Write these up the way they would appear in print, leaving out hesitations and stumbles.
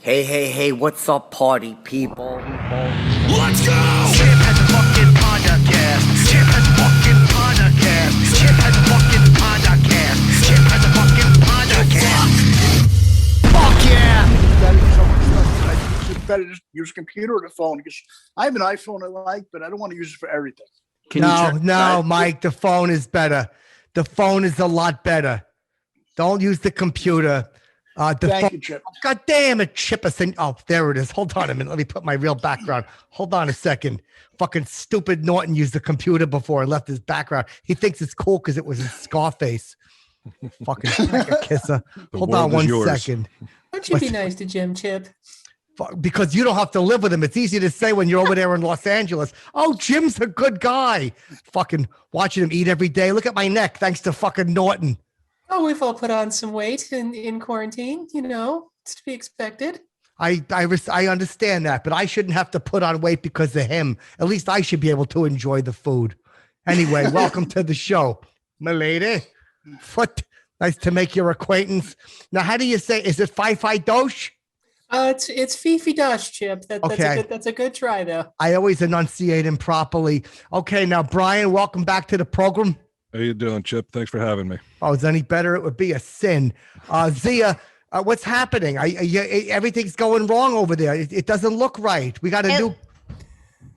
Hey, what's up, party people? Let's go! Chip has a fucking podcast. Chip has a fucking podcast. Chip has a fucking podcast. Chip has a fucking podcast. Fuck yeah! It's better to use a computer or the phone. Because I have an iPhone I like, but I don't want to use it for everything. No, Mike, the phone is better. The phone is a lot better. Don't use the computer. Thank you, Chip. Oh, God damn it, Chipperson. Oh, there it is. Hold on a minute. Let me put my real background. Hold on a second. Fucking stupid Norton used the computer before and left his background. He thinks it's cool because it was in Scarface. Fucking kisser. Hold on one second. Don't you be nice to Jim, Chip? Because you don't have to live with him. It's easy to say when you're over there in Los Angeles. Oh, Jim's a good guy. Fucking watching him eat every day. Look at my neck. Thanks to fucking Norton. Oh, we've all put on some weight in quarantine. You know, it's to be expected. I understand that, but I shouldn't have to put on weight because of him. At least I should be able to enjoy the food. Anyway, welcome to the show, my lady. Foot. Nice to make your acquaintance. Now, how do you say? Is it Fifi Dosch? It's Fifi Dosch, Chip. That's a good try, though. I always enunciate him properly. Okay, now Bryan, welcome back to the program. How you doing, Chip? Thanks for having me. Oh, is any better? It would be a sin. Zia, what's happening? Everything's going wrong over there. It doesn't look right. We got a new.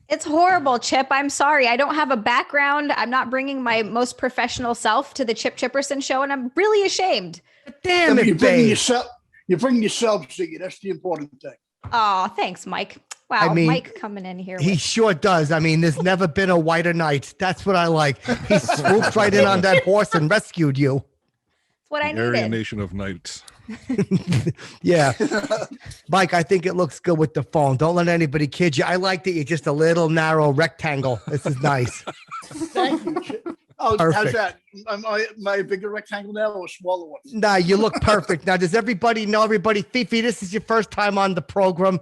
It's horrible, Chip. I'm sorry. I don't have a background. I'm not bringing my most professional self to the Chip Chipperson show, and I'm really ashamed. Damn it, babe. You bring yourself, Ziggy. That's the important thing. Oh, thanks, Mike. Wow, Mike coming in here. He sure does. I mean, there's never been a whiter night. That's what I like. He swooped right in on that horse and rescued you. That's what I needed. Aryan nation of nights. Yeah. Mike, I think it looks good with the phone. Don't let anybody kid you. I like that you're just a little narrow rectangle. This is nice. Thank you, Chip. Oh, perfect. How's that? Am I a bigger rectangle now or a smaller one? Nah, you look perfect. Now, does everybody know everybody? Fifi, this is your first time on the program.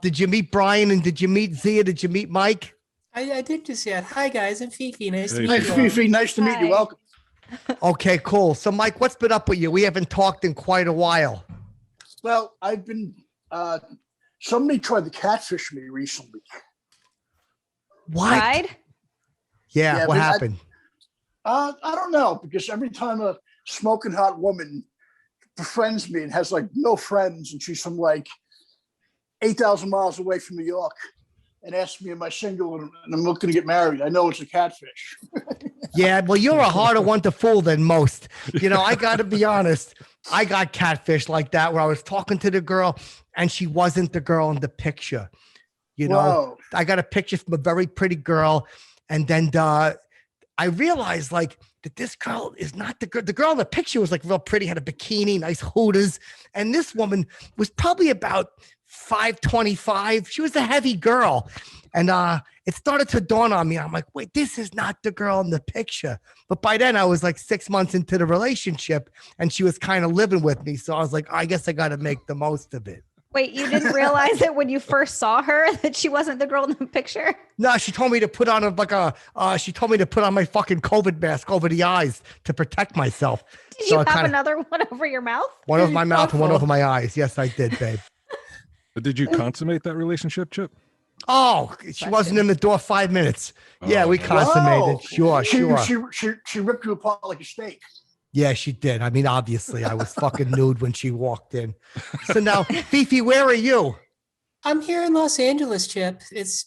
Did you meet Bryan and did you meet Zia? Did you meet Mike? I did just yet. Hi, guys. I'm Fifi. Nice to meet Hi, you. Fifi. Nice to meet you. Welcome. Okay, cool. So, Mike, what's been up with you? We haven't talked in quite a while. Well, I've been, somebody tried to catfish me recently. What? Tried? Yeah, what happened? I don't know, because every time a smoking hot woman befriends me and has like no friends, and she's from like 8,000 miles away from New York, and asks me, am I single and I'm looking to get married, I know it's a catfish. Yeah, well, you're a harder one to fool than most. You know, I got to be honest. I got catfish like that where I was talking to the girl and she wasn't the girl in the picture. You know, Whoa. I got a picture from a very pretty girl. And then I realized like that this girl is not the girl. The girl in the picture was like real pretty, had a bikini, nice hooters. And this woman was probably about 5'25". She was a heavy girl. And it started to dawn on me. I'm like, wait, this is not the girl in the picture. But by then I was like 6 months into the relationship and she was kind of living with me. So I was like, I guess I got to make the most of it. Wait, you didn't realize it when you first saw her that she wasn't the girl in the picture? No, she told me to put on she told me to put on my fucking COVID mask over the eyes to protect myself. Did you have another one over your mouth? One over my mouth and one over my eyes. Yes, I did, babe. But did you consummate that relationship, Chip? Oh, she wasn't in the door 5 minutes. Yeah, we consummated. Whoa. Sure. She ripped you apart like a steak. Yeah, she did. I mean, obviously, I was fucking nude when she walked in. So now, Fifi, where are you? I'm here in Los Angeles, Chip. It's,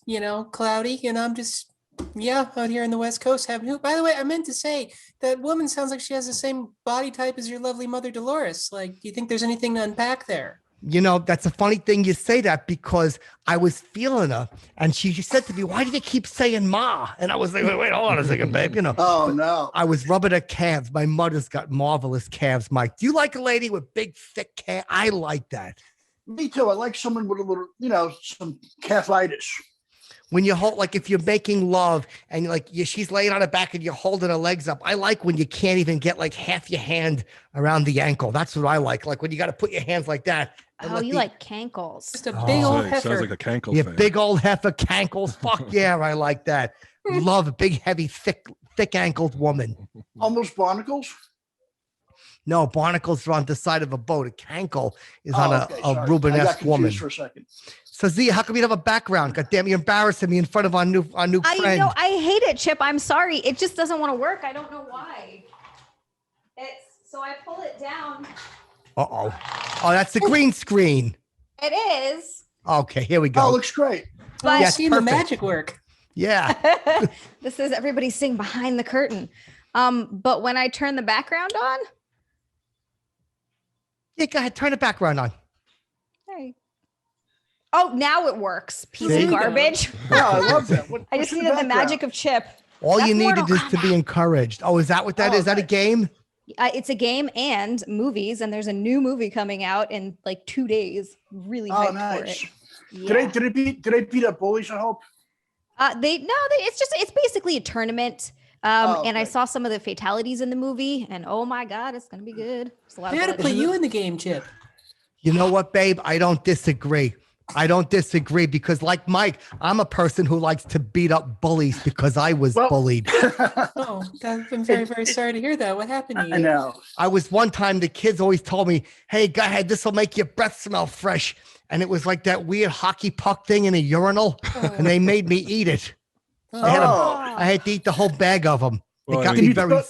cloudy, and I'm just, out here in the West Coast having. By the way, I meant to say that woman sounds like she has the same body type as your lovely mother, Dolores. Like, do you think there's anything to unpack there? You know, that's a funny thing you say that because I was feeling her and she said to me, why do you keep saying ma? And I was like, wait, hold on a second, babe. You know, oh no. I was rubbing her calves. My mother's got marvelous calves, Mike. Do you like a lady with big, thick calves? I like that. Me too. I like someone with a little, some calfitis. When you hold, like if you're making love and she's laying on her back and you're holding her legs up. I like when you can't even get like half your hand around the ankle. That's what I like. Like when you got to put your hands like that. Oh, you like cankles. Just a big old heifer. Sounds like a cankle Yeah, fan. big old heifer cankles. Fuck yeah, I like that. Love a big, heavy, thick-ankled woman. Almost barnacles? No, barnacles are on the side of a boat. A cankle is on Okay, a sorry. I got Rubenesque confused woman. for a second. So Zia, how come you don't have a background? God damn, you're embarrassing me in front of our new friend. I hate it, Chip. I'm sorry. It just doesn't want to work. I don't know why. So I pull it down. Oh, that's the green screen. It is. Okay, here we Oh, go. it looks great. But I've Yes, seen the perfect. magic work. Yeah. This is everybody seeing behind the curtain. But when I turn the background on, Yeah, go ahead. Turn the background on. hey. Oh, now it works. Piece There of you go. garbage. Yeah, I love that. I just needed the magic of Chip. All That's you needed Mortal is to be Kombat. encouraged. Oh, is that what that Oh, is? Is that a nice. game? It's a game and movies, and there's a new movie coming out in like 2 days. Really hyped Oh, for nice. it. Did they beat up Bullies? I hope. It's basically a tournament. And I okay. saw some of the fatalities in the movie, and oh my god, it's gonna be good. There's a lot They of had to blood. put you in the game, Chip. You know what, babe? I don't disagree. Because like Mike, I'm a person who likes to beat up bullies because I was bullied. Oh, I'm very, very sorry to hear that. What happened to you? I know. I was one time, the kids always told me, hey, go ahead, this will make your breath smell fresh. And it was like that weird hockey puck thing in a urinal, and they made me eat it. I had to eat the whole bag of them. Well, it got I me mean, very...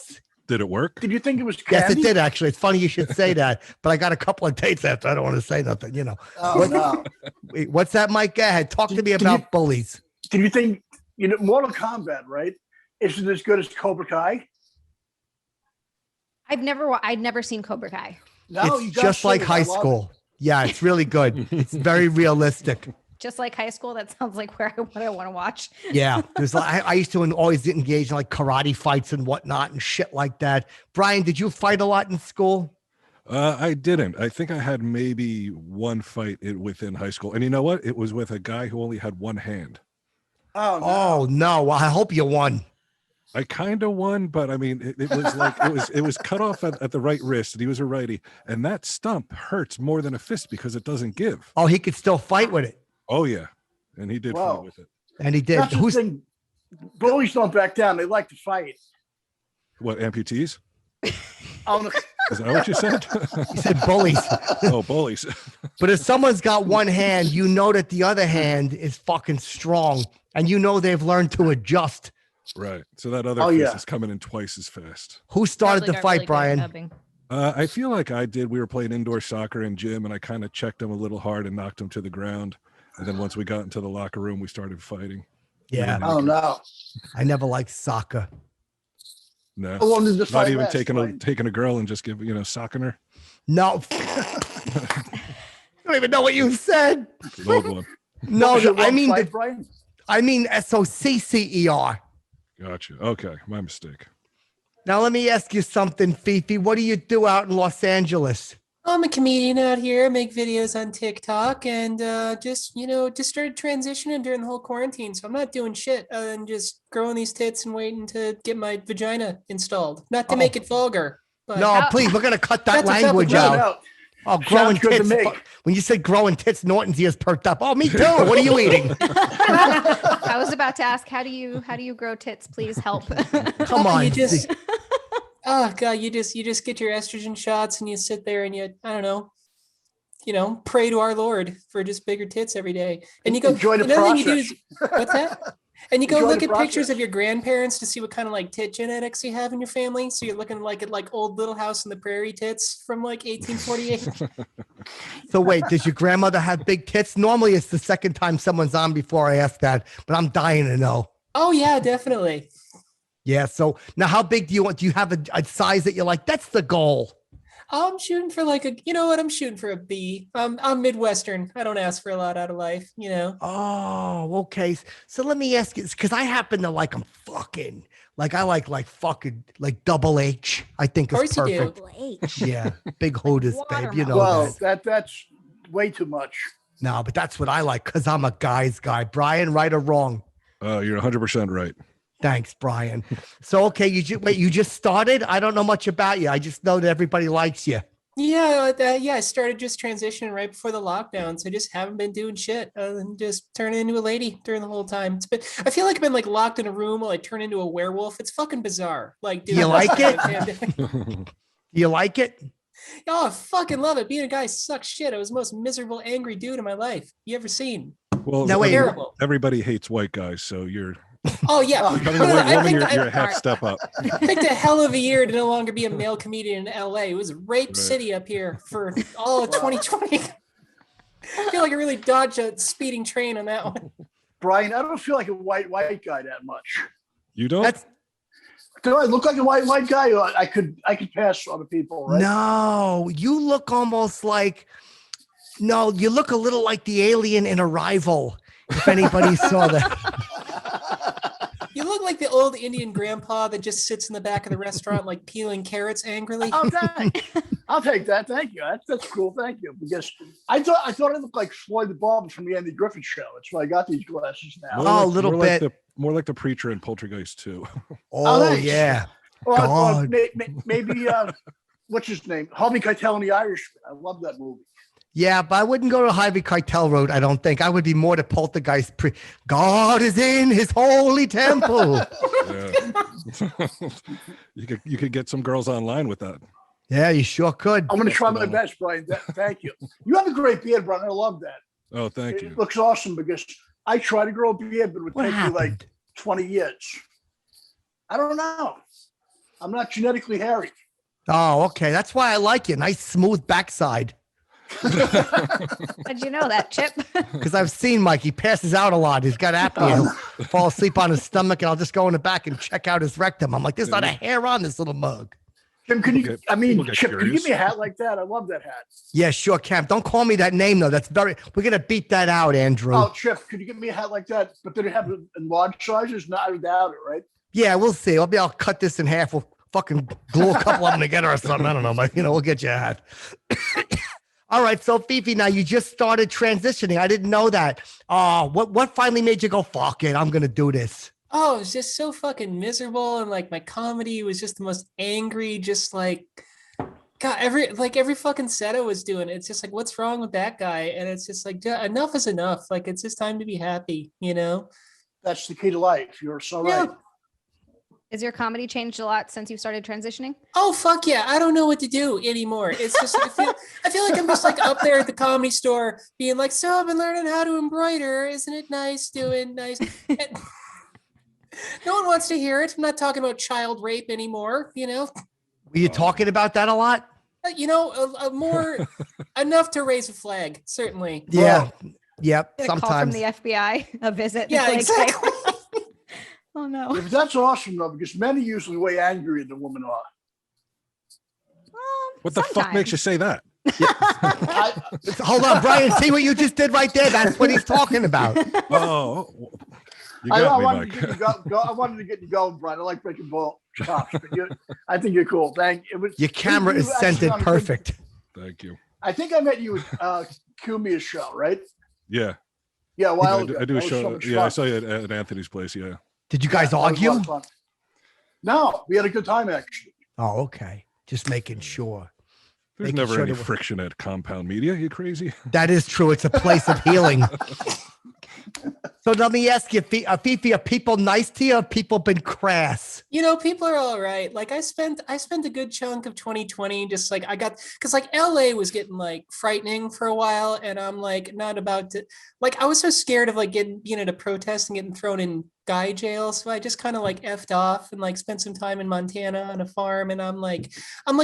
Did it work? Did you think it was Yes, candy? it did, actually. It's funny you should say that, but I got a couple of dates after. I don't want to say nothing, you know. Oh, no. Wait, what's that, Mike? Go ahead. Talk to me Did about you- bullies. Did you think, Mortal Kombat, right? Isn't as good as Cobra Kai? I'd never seen Cobra Kai. No, you It's gotta just see like it. high I love school. Yeah, it's really good. It's very realistic. Just like high school, that sounds like what I want to watch. Yeah, there's I used to always get engaged in like karate fights and whatnot and shit like that. Brian, did you fight a lot in school? I didn't. I think I had maybe one fight within high school. And you know what? It was with a guy who only had one hand. Oh, no. Oh no! Well, I hope you won. I kind of won, but I mean, it was like it was cut off at the right wrist, and he was a righty, and that stump hurts more than a fist because it doesn't give. Oh, he could still fight with it, Oh yeah, and he did Wow. fight with it. and he did. That's the thing. Bullies don't back down. They like to fight. What, amputees? Oh, no. Is that what you said? He said bullies. Oh, bullies. But if someone's got one hand, you know that the other hand is fucking strong, and you know they've learned to adjust. Right. So that other Oh, fist yeah. is coming in twice as fast. Who started the fight, Brian? I feel like I did. We were playing indoor soccer in gym, and I kind of checked him a little hard and knocked him to the ground. And then once we got into the locker room, we started fighting. Yeah. Oh, no. I never liked soccer. No, How long did the not fight even last, Brian? taking a girl and just socking her. No. I don't even know what you said. Old one. No, Was it I one mean, fight, Brian? SOCCER. Gotcha. Okay, my mistake. Now let me ask you something, Fifi. What do you do out in Los Angeles? I'm a comedian out here, make videos on TikTok, and just started transitioning during the whole quarantine. So I'm not doing shit other than just growing these tits and waiting to get my vagina installed. Not to make it vulgar. But No, please, we're gonna cut that That's what's up language with No, out. no. Oh, growing Sounds good to tits. me. When you said growing tits, Norton's ears perked up. Oh, me too. What are you eating? I was about to ask, how do you grow tits? Please help. Come on. you just oh god, you just get your estrogen shots and you sit there and you pray to our Lord for just bigger tits every day. And you go Enjoy the another thing you do process. is what's that? And you go Enjoy look the at pictures process. of your grandparents to see what kind of like tit genetics you have in your family. So you're looking like at like old Little House on the Prairie tits from like 1848. So wait, does your grandmother have big tits? Normally it's the second time someone's on before I ask that, but I'm dying to know. Oh yeah, definitely. Yeah. So now how big do you want? Do you have a size that you're like, that's the goal? I'm shooting for like I'm shooting for a B. I'm Midwestern. I don't ask for a lot out of life, Oh, okay. So let me ask you, because I happen to like them fucking, like I like fucking like double H. I think Of is course you do. perfect. Yeah. Big hooters, babe. You know Well, that. that's way too much. No, but that's what I like because I'm a guy's guy. Brian, right or wrong? You're 100% right. Thanks, Brian. So, okay, you just started? I don't know much about you. I just know that everybody likes you. Yeah, I started just transitioning right before the lockdown, so I just haven't been doing shit other than just turning into a lady during the whole time. I feel like I've been like locked in a room while I turn into a werewolf. It's fucking bizarre. Like, dude, You like it? Do you like it? Oh, I fucking love it. Being a guy sucks shit. I was the most miserable, angry dude in my life you ever seen. Well, No, wait. Terrible. everybody hates white guys, so you're Oh yeah, becoming a white woman. You're a half step up. I picked a hell of a year to no longer be a male comedian in LA. It was rape Right. city up here for all of 2020. I feel like I really dodged a speeding train on that one. Brian, I don't feel like a white guy that much. You don't? That's Do I look like a white guy? Or I could pass other people, right? no. You look almost like no. You look a little like the alien in Arrival. If anybody saw that. You look like the old Indian grandpa that just sits in the back of the restaurant, like peeling carrots angrily. I'll take that. Thank you. That's cool. Thank you. Because I thought I looked like Floyd the Barber from the Andy Griffith Show. That's why I got these glasses now. Oh, a little more bit. More like the preacher in Poltergeist 2. Oh nice. yeah. Or God. maybe what's his name? Harvey Keitel and the Irishman. I love that movie. Yeah, but I wouldn't go to Harvey Keitel Road. I don't think I would be more to Poltergeist. God is in His holy temple. Yeah. you could get some girls online with that. Yeah, you sure could. I'm going to try my best, Brian. Thank you. You have a great beard, Brian. I love that. Oh, thank you. It looks awesome because I try to grow a beard, but it would What take me like happened? 20 years. I don't know. I'm not genetically hairy. Oh, okay. That's why I like you. Nice smooth backside. How'd you know that, Chip? Because I've seen Mike. He passes out a lot. He's got apnea. He'll fall asleep on his stomach, and I'll just go in the back and check out his rectum. I'm like, there's not a hair on this little mug. Tim, can you? People I mean, get Chip, can you curious. give me a hat like that? I love that hat. Yeah, sure, Camp. Don't call me that name though. That's very. We're gonna beat that out, Andrew. Oh, Chip, could you give me a hat like that? But did it have it in large sizes? No, I doubt it, right? Yeah, we'll see. I'll cut this in half. We'll fucking glue a couple of them together or something. I don't know, but we'll get you a hat. All right, so Fifi, now you just started transitioning. I didn't know that. Oh, what finally made you go, fuck it, I'm gonna do this? Oh, it was just so fucking miserable, and like my comedy was just the most angry, just like God, every fucking set I was doing, it's just like, what's wrong with that guy? And it's just like, enough is enough. Like, it's just time to be happy, That's the key to life. You're so right. Is your comedy changed a lot since you started transitioning? Oh fuck yeah! I don't know what to do anymore. It's just I feel like I'm just like up there at the Comedy Store, being like, so I've been learning how to embroider. Isn't it nice doing nice? And no one wants to hear it. I'm not talking about child rape anymore. Were you talking about that a lot? More enough to raise a flag, certainly. Yeah. Yep. A call from Sometimes. the FBI, a visit. Yeah, like, exactly. Oh no. Yeah, but that's awesome though, because men are usually way angrier than women are. What the fuck makes you say that? Hold on, Brian. See what you just did right there? That's what he's talking about. Oh, you I got me, wanted Mike. to get you I wanted to get you going, Brian. I like breaking ball chops, but I think you're cool. Your camera is centered perfect. Thank you. I think I met you at Kumia's show, right? Yeah. Yeah, a while I ago. do a That was so show. much Yeah, I fun. saw you at Anthony's place. Yeah. Did you guys That was a lot argue? of fun. No, we had a good time actually. Oh, okay. Just making sure. There's Making never sure any there was- friction at Compound Media. You crazy? That is true. It's a place of healing. So let me ask you, Fifi, are people nice to you? Or have people been crass? People are all right. Like I spent a good chunk of 2020 just like because like LA was getting like frightening for a while, and I'm like not about to, like I was so scared of like getting to protest and getting thrown in guy jail, so I just kind of like effed off and like spent some time in Montana on a farm, and I'm like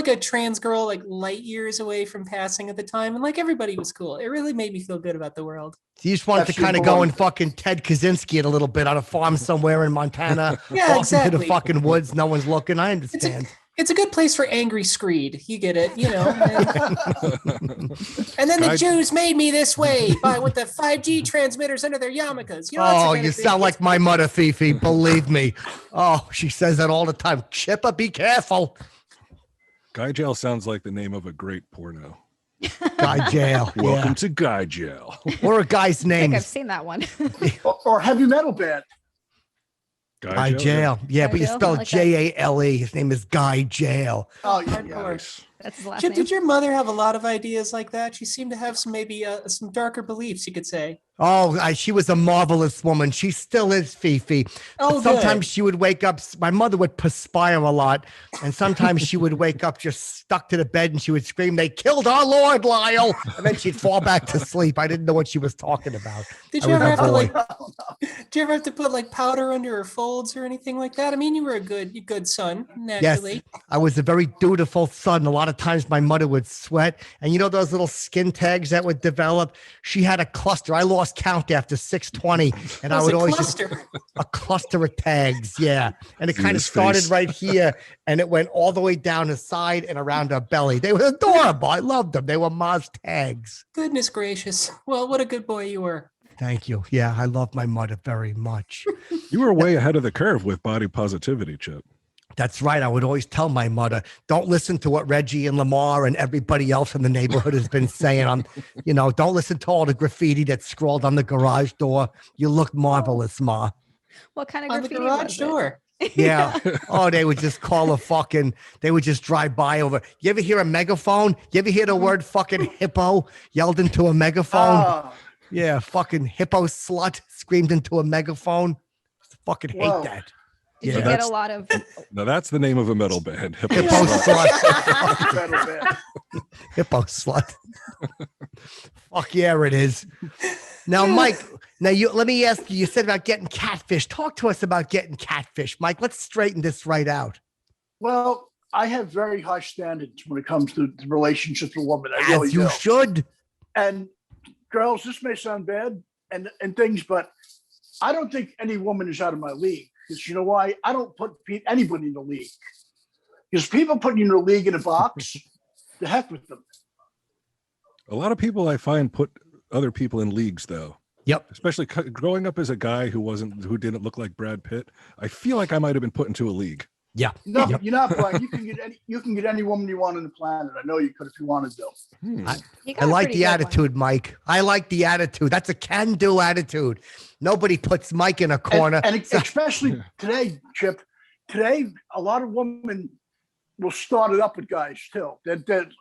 a trans girl like light years away from passing at the time, and like everybody was cool. It really made me feel good about the world. So you just wanted That's to kind of super go long. and fucking Ted Kaczynski it a little bit on a farm somewhere in Montana. Yeah, off into exactly. the fucking woods. No one's looking. I understand. It's a good place for angry screed. You get it, And then the Jews made me this way with the 5G transmitters under their yarmulkes. That's the Oh, kind you of thing. sound like my mother, Fifi. Believe me. Oh, she says that all the time. Chipper, be careful. Guy Jail sounds like the name of a great porno. Guy jail. Welcome to Guy Jail. Yeah. Or a guy's I think name. I've seen that one. Or heavy metal band. Guy Jail. Yeah, but you Jail, spell I like that. Jale. His name is Guy Jail. Oh yeah, Hardcore. That's his last Chip, name. did your mother have a lot of ideas like that? She seemed to have some maybe some darker beliefs, you could say. Oh, she was a marvelous woman. She still is, Fifi. Oh, But sometimes good. she would wake up. My mother would perspire a lot, and sometimes she would wake up just stuck to the bed, and she would scream, "They killed our Lord, Lyle!" And then she'd fall back to sleep. I didn't know what she was talking about. Did I you was ever a have to boy. did you ever have to put like powder under her folds or anything like that? I mean, you were a good son, naturally. Yes, I was a very dutiful son. A lot of times my mother would sweat, and you know those little skin tags that would develop. She had a cluster. I lost count after 620, and I That was would a always cluster. a cluster of tags. Yeah, and it See kind of his started face. right here, and it went all the way down the side and around her belly. They were adorable. I loved them. They were Ma's tags. Goodness gracious. Well, what a good boy you were. Thank you. Yeah, I love my mother very much. You were way ahead of the curve with body positivity, Chip. That's right. I would always tell my mother, don't listen to what Reggie and Lamar and everybody else in the neighborhood has been saying. Don't listen to all the graffiti that's scrawled on the garage door. You look marvelous, Ma. What kind of On the graffiti garage was it? door. Yeah. Oh, they would just call they would just drive by over. You ever hear a megaphone? You ever hear the word fucking hippo yelled into a megaphone? Ah, Yeah. Fucking hippo slut screamed into a megaphone. Fucking hate Whoa. that. Did Yeah. you get That's- a lot of? Now that's the name of a metal band. Hippo Hippo Slut. slut. metal band. Hippo slut. Fuck yeah, it is. Now, Mike, let me ask you, you said about getting catfish. Talk to us about getting catfish. Mike, let's straighten this right out. Well, I have very high standards when it comes to relationships with women. I really As you do. should. And girls, this may sound bad and things, but I don't think any woman is out of my league. Because you know why? I don't put anybody in the league. Because people put you in the league in a box, the heck with them. A lot of people I find put other people in leagues, though. Yep. Especially growing up as a guy who didn't look like Brad Pitt. I feel like I might have been put into a league. Yeah. No, Yep. you're not, Brian. You can get any woman you want on the planet. I know you could if you wanted to. You I got a like pretty the good one. attitude, Mike. I like the attitude. That's a can-do attitude. Nobody puts Mike in a corner. And especially today, Chip, today, a lot of women will start it up with guys too.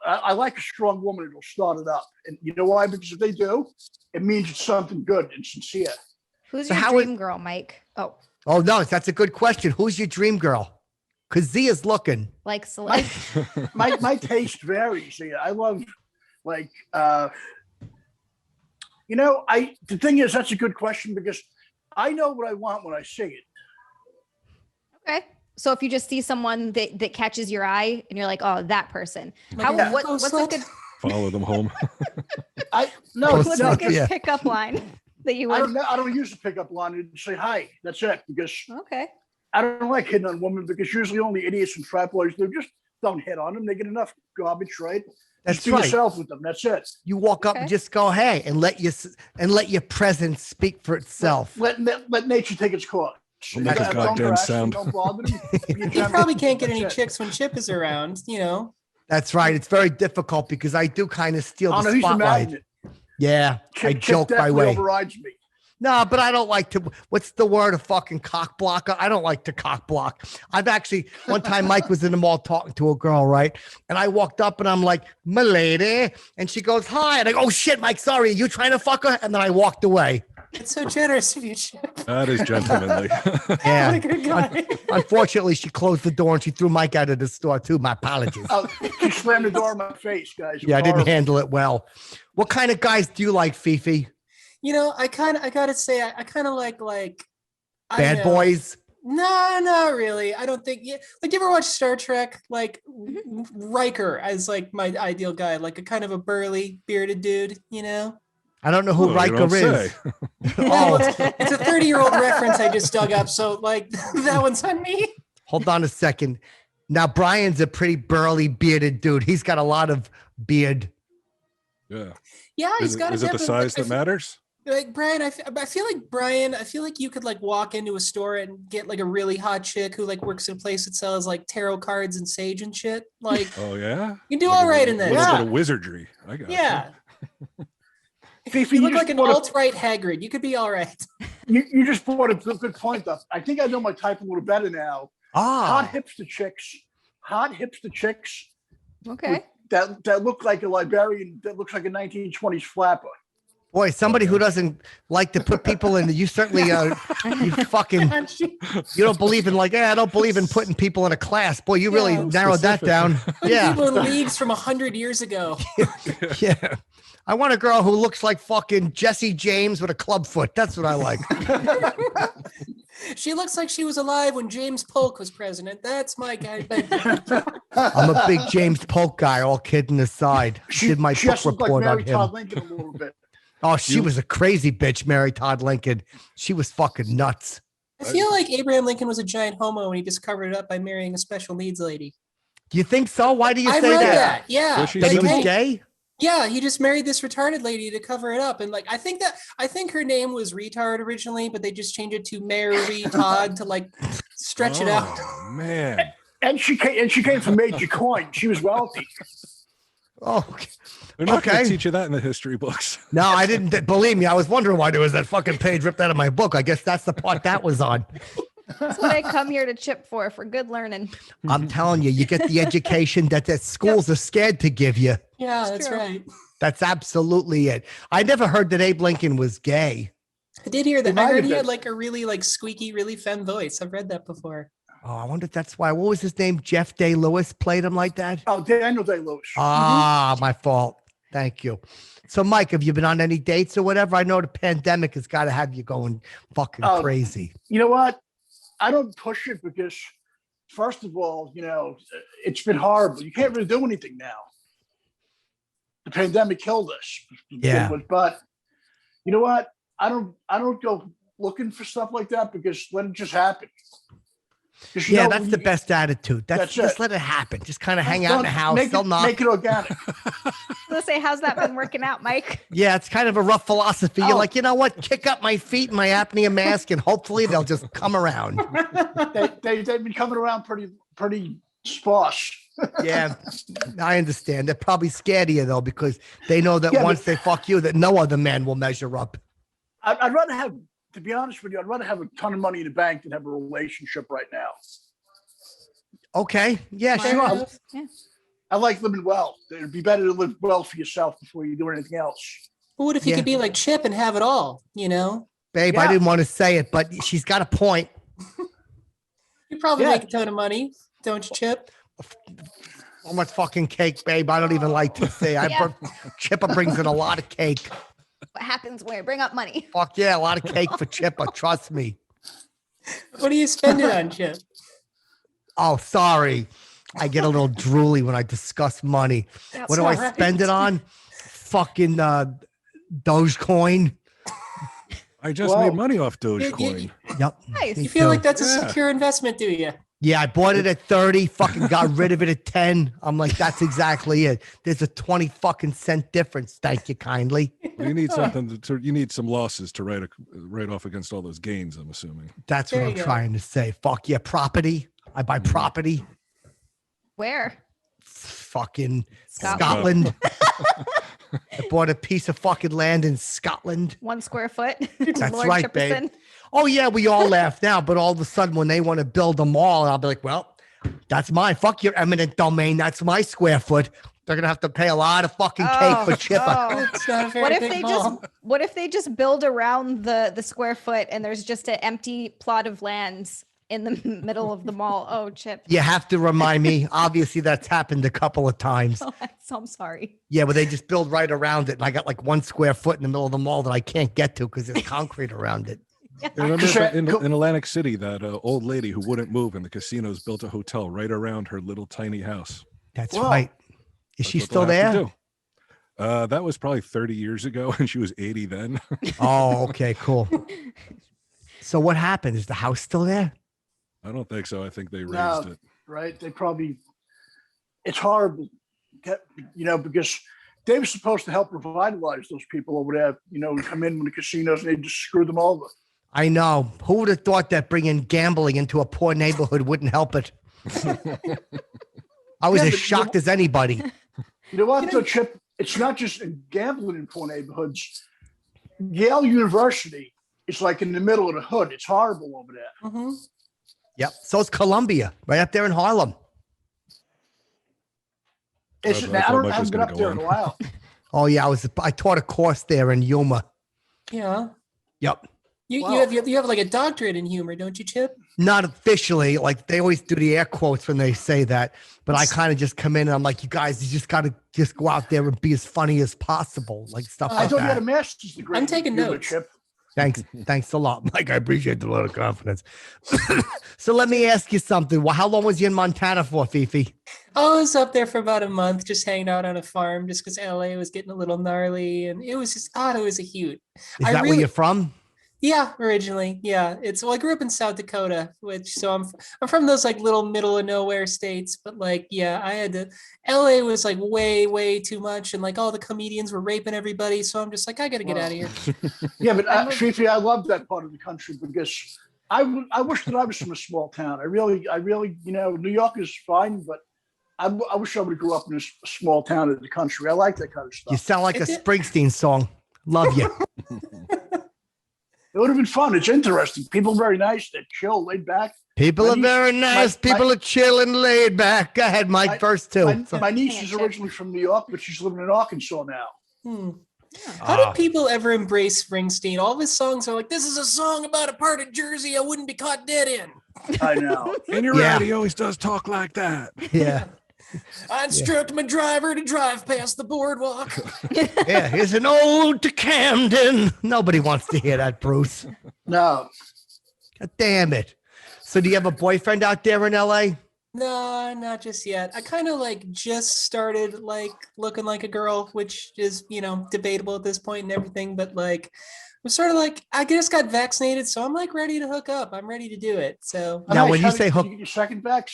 I like a strong woman that'll start it up. And you know why? Because if they do, it means it's something good and sincere. Who's So your how would- dream girl, Mike? Oh, Oh, no, that's a good question. Who's your dream girl? Because Z is looking. like select. My taste varies. I love the thing is, that's a good question because I know what I want when I see it. Okay. So if you just see someone that catches your eye and you're like, oh, that person. Like How? a What's a slut? good? Follow them home. What's no, a good yeah. pickup line that you I would? don't use the pickup line and say hi. That's it. Because Okay. I don't like hitting on women because usually only idiots and frat boys do. Just don't hit on them. They get enough garbage, right? That's Just be right. yourself with them. That's it. You walk up and Okay. just go, hey, and let your presence speak for itself. Let nature take its course. Don't make a Don't goddamn harass them, sound. Don't bother them. Be You gentle. probably can't get any That's it. chicks when Chip is around, you know. That's right. It's very difficult because I do kind of steal Oh, the no, he's the spotlight. magnet. Yeah, I Chip joke my definitely way. overrides me. No, but I don't like to. What's the word? A fucking cock blocker? I don't like to cock block. I've actually, one time Mike was in the mall talking to a girl, right? And I walked up and I'm like, my lady. And she goes, hi. And I go, oh shit, Mike, sorry. Are you trying to fuck her? And then I walked away. It's so generous of you, Chip. That is gentlemanly. What a Yeah. good guy. Unfortunately, she closed the door and she threw Mike out of the store too. My apologies. Oh, she slammed the door in my face, guys. It Yeah, I was didn't horrible. handle it well. What kind of guys do you like, Fifi? You know, I gotta say, I kind of like I Bad don't know. boys? No, not really. I don't think. Yeah, like you ever watch Star Trek? Like Riker as like my ideal guy, like a kind of a burly, bearded dude. You know. I don't know who Oh, you Riker don't is. say. Oh, It's a 30-year-old reference I just dug up, so like that one's on me. hold on a second. Now, Brian's a pretty burly, bearded dude. He's got a lot of beard. Yeah. Yeah, he's got. Is it the size that matters? Like Brian, I feel like Brian. I feel like you could like walk into a store and get like a really hot chick who like works in a place that sells like tarot cards and sage and shit. Like Oh yeah. you do Like all right in A that. little Yeah. bit of wizardry. I got Yeah. Fifi, You you look just like an brought a- alt-right Hagrid. You could be all right. You just brought a good point up. I think I know my type a little better now. Hot Ah, hipster chicks Okay. that look like a librarian that looks like a 1920s flapper. Boy, somebody who doesn't like to put people in, you certainly, you fucking, you don't believe in like, I don't believe in putting people in a class. Boy, you really Yeah. narrowed that down. Yeah. People in leagues from 100 years ago. Yeah. I want a girl who looks like fucking Jesse James with a club foot. That's what I like. She looks like she was alive when James Polk was president. That's my guy. I'm a big James Polk guy, all kidding aside. Did my She book just looked report like on Mary him. Todd Lincoln a little bit. Oh, she was a crazy bitch, Mary Todd Lincoln. She was fucking nuts. I feel like Abraham Lincoln was a giant homo when he just covered it up by marrying a special needs lady. Do you think so? Why do you I say read that? that. Yeah. Was she That he was Simple. gay? Yeah, he just married this retarded lady to cover it up. And like I think her name was retard originally, but they just changed it to Mary Todd to like stretch it out. Oh man. And she came from Major Coin. She was wealthy. Oh, okay. They're not going Okay. to teach you that in the history books. No, I didn't. Believe me, I was wondering why there was that fucking page ripped out of my book. I guess that's the part that was on. That's what I come here to Chip for good learning. I'm telling you, you get the education that schools are scared to give you. Yeah, It's that's true. right. That's absolutely it. I never heard that Abe Lincoln was gay. I did hear that. might I heard have he had been. like a really like squeaky, really femme voice. I've read that before. Oh, I wonder if that's why. What was his name? Jeff Day Lewis played him like that? Oh, Daniel Day-Lewis. Ah, my fault. Thank you. So, Mike, have you been on any dates or whatever? I know the pandemic has got to have you going fucking Oh. crazy. You know what? I don't push it because, first of all, it's been horrible. You can't really do anything now. The pandemic killed us. Yeah. But you know what? I don't go looking for stuff like that because let it just happen. 'Cause Yeah, when that's the you- best attitude. That's That's just it. let it happen. Just kind of hang out in the house. Make They'll it, knock. make it organic. Let's say, how's that been working out, Mike? Yeah, it's kind of a rough philosophy. You're Oh. like, you know what? Kick up my feet in my apnea mask, and hopefully they'll just come around. They've been coming around pretty sparse. Yeah, I understand. They're probably scared of you though, because they know that Yeah, once but- they fuck you, that no other man will measure up. I'd rather have, to be honest with you, I'd rather have a ton of money in the bank than have a relationship right now. Okay. Yeah, Fair sure. enough. I like living well. It'd be better to live well for yourself before you do anything else. But what if you Yeah. could be like Chip and have it all? You know, Babe, I Yeah. didn't want to say it, but she's got a point. you probably Yeah. make a ton of money, don't you, Chip? So much fucking cake, babe. I don't even like to say. Yeah. Chipper brings in a lot of cake. What happens when we bring up money? Fuck yeah, a lot of cake for Chipper. Trust me. What do you spend it on, Chip? Oh, sorry. I get a little drooly when I discuss money. That's What do I all right. spend it on? Fucking Dogecoin. I just Whoa. made money off You- Dogecoin. Yep. Nice. Me You feel too. like that's a Yeah. secure investment, do you? Yeah, I bought it at 30, fucking got rid of it at 10. I'm like, that's exactly it. There's a 20 fucking cent difference. Thank you kindly. You need something you need some losses to write off against all those gains, I'm assuming. That's There what I'm you go. trying to say. Fuck yeah, property. I buy property. Where? Fucking Scotland. Scotland. I bought a piece of fucking land in Scotland. 1 square foot. That's Lord right, babe. Chipperson. Oh yeah, we all laugh now, but all of a sudden when they want to build a mall, I'll be like, well, that's mine. Fuck your eminent domain. That's my square foot. They're gonna have to pay a lot of fucking cake for Chipper. oh. It's not a very What if big they mall. what if they just build around the square foot and there's just an empty plot of land in the middle of the mall? Oh, Chip. You have to remind me. Obviously, that's happened a couple of times. Oh, I'm sorry. Yeah, but they just build right around it. And I got like 1 square foot in the middle of the mall that I can't get to because there's concrete around it. Remember Sure. in Atlantic City, that old lady who wouldn't move and the casinos built a hotel right around her little tiny house. That's Wow. right. Is That's she what still they'll have to there? do. That was probably 30 years ago, and she was 80 then. Oh, okay, cool. So what happened? Is the house still there? I don't think so. I think they raised No. it. Right? It's horrible, because they were supposed to help revitalize those people over there, who come in with the casinos and they just screw them over. I know. Who would have thought that bringing gambling into a poor neighborhood wouldn't help it? I was Yeah, as but shocked as anybody. You know what, though, Chip? It's not just in gambling in poor neighborhoods. Yale University is like in the middle of the hood. It's horrible over there. Mhm. Yep. So it's Columbia, right up there in Harlem. It's, I I thought don't Mike was haven't been gonna up go there in on. a while. Oh yeah, I taught a course there in humor. Yeah. Yep. You Wow. you have like a doctorate in humor, don't you, Chip? Not officially, like they always do the air quotes when they say that, but I kind of just come in and I'm like, you guys, you just got to just go out there and be as funny as possible, like stuff I like thought you had a that. master's degree. I'm in taking humor, notes. Chip. Thanks a lot, Mike. I appreciate the lot of confidence. So let me ask you something. Well, how long was you in Montana for, Fifi? I was up there for about a month, just hanging out on a farm, just because LA was getting a little gnarly, and it was just it was a huge. Is that where you're from? Yeah, originally, yeah. I grew up in South Dakota, so I'm from those like little middle of nowhere states, but like yeah, I had to. LA was like way too much, and like all the comedians were raping everybody, so I'm just like I got to get out of here. Yeah, but Fifi, I love that part of the country because I wish that I was from a small town. I really, New York is fine, but I wish I would have grew up in a small town in the country. I like that kind of You stuff. sound like a Springsteen song. Love you. It would have been fun. It's interesting. People are very nice. They're chill, laid back. People My are niece- very nice. People are chill and laid back. Go ahead, Mike. Verse 2. My niece Hang is on, Chip. originally from New York, but she's living in Arkansas now. How did people ever embrace Springsteen? All of his songs are like, this is a song about a part of Jersey I wouldn't be caught dead in. I know. And you're Yeah. right. He always does talk like that. Yeah. I instruct my driver to drive past the boardwalk. Yeah. Here's an ode to Camden. Nobody wants to hear that, Bruce. No. God damn it. So do you have a boyfriend out there in LA? No, not just yet. I kind of like just started like looking like a girl, which is, debatable at this point and everything. But like, I'm sort of like, I just got vaccinated. So I'm like ready to hook up. I'm ready to do it. So Now, when you How'd say did hook- you get your second vax?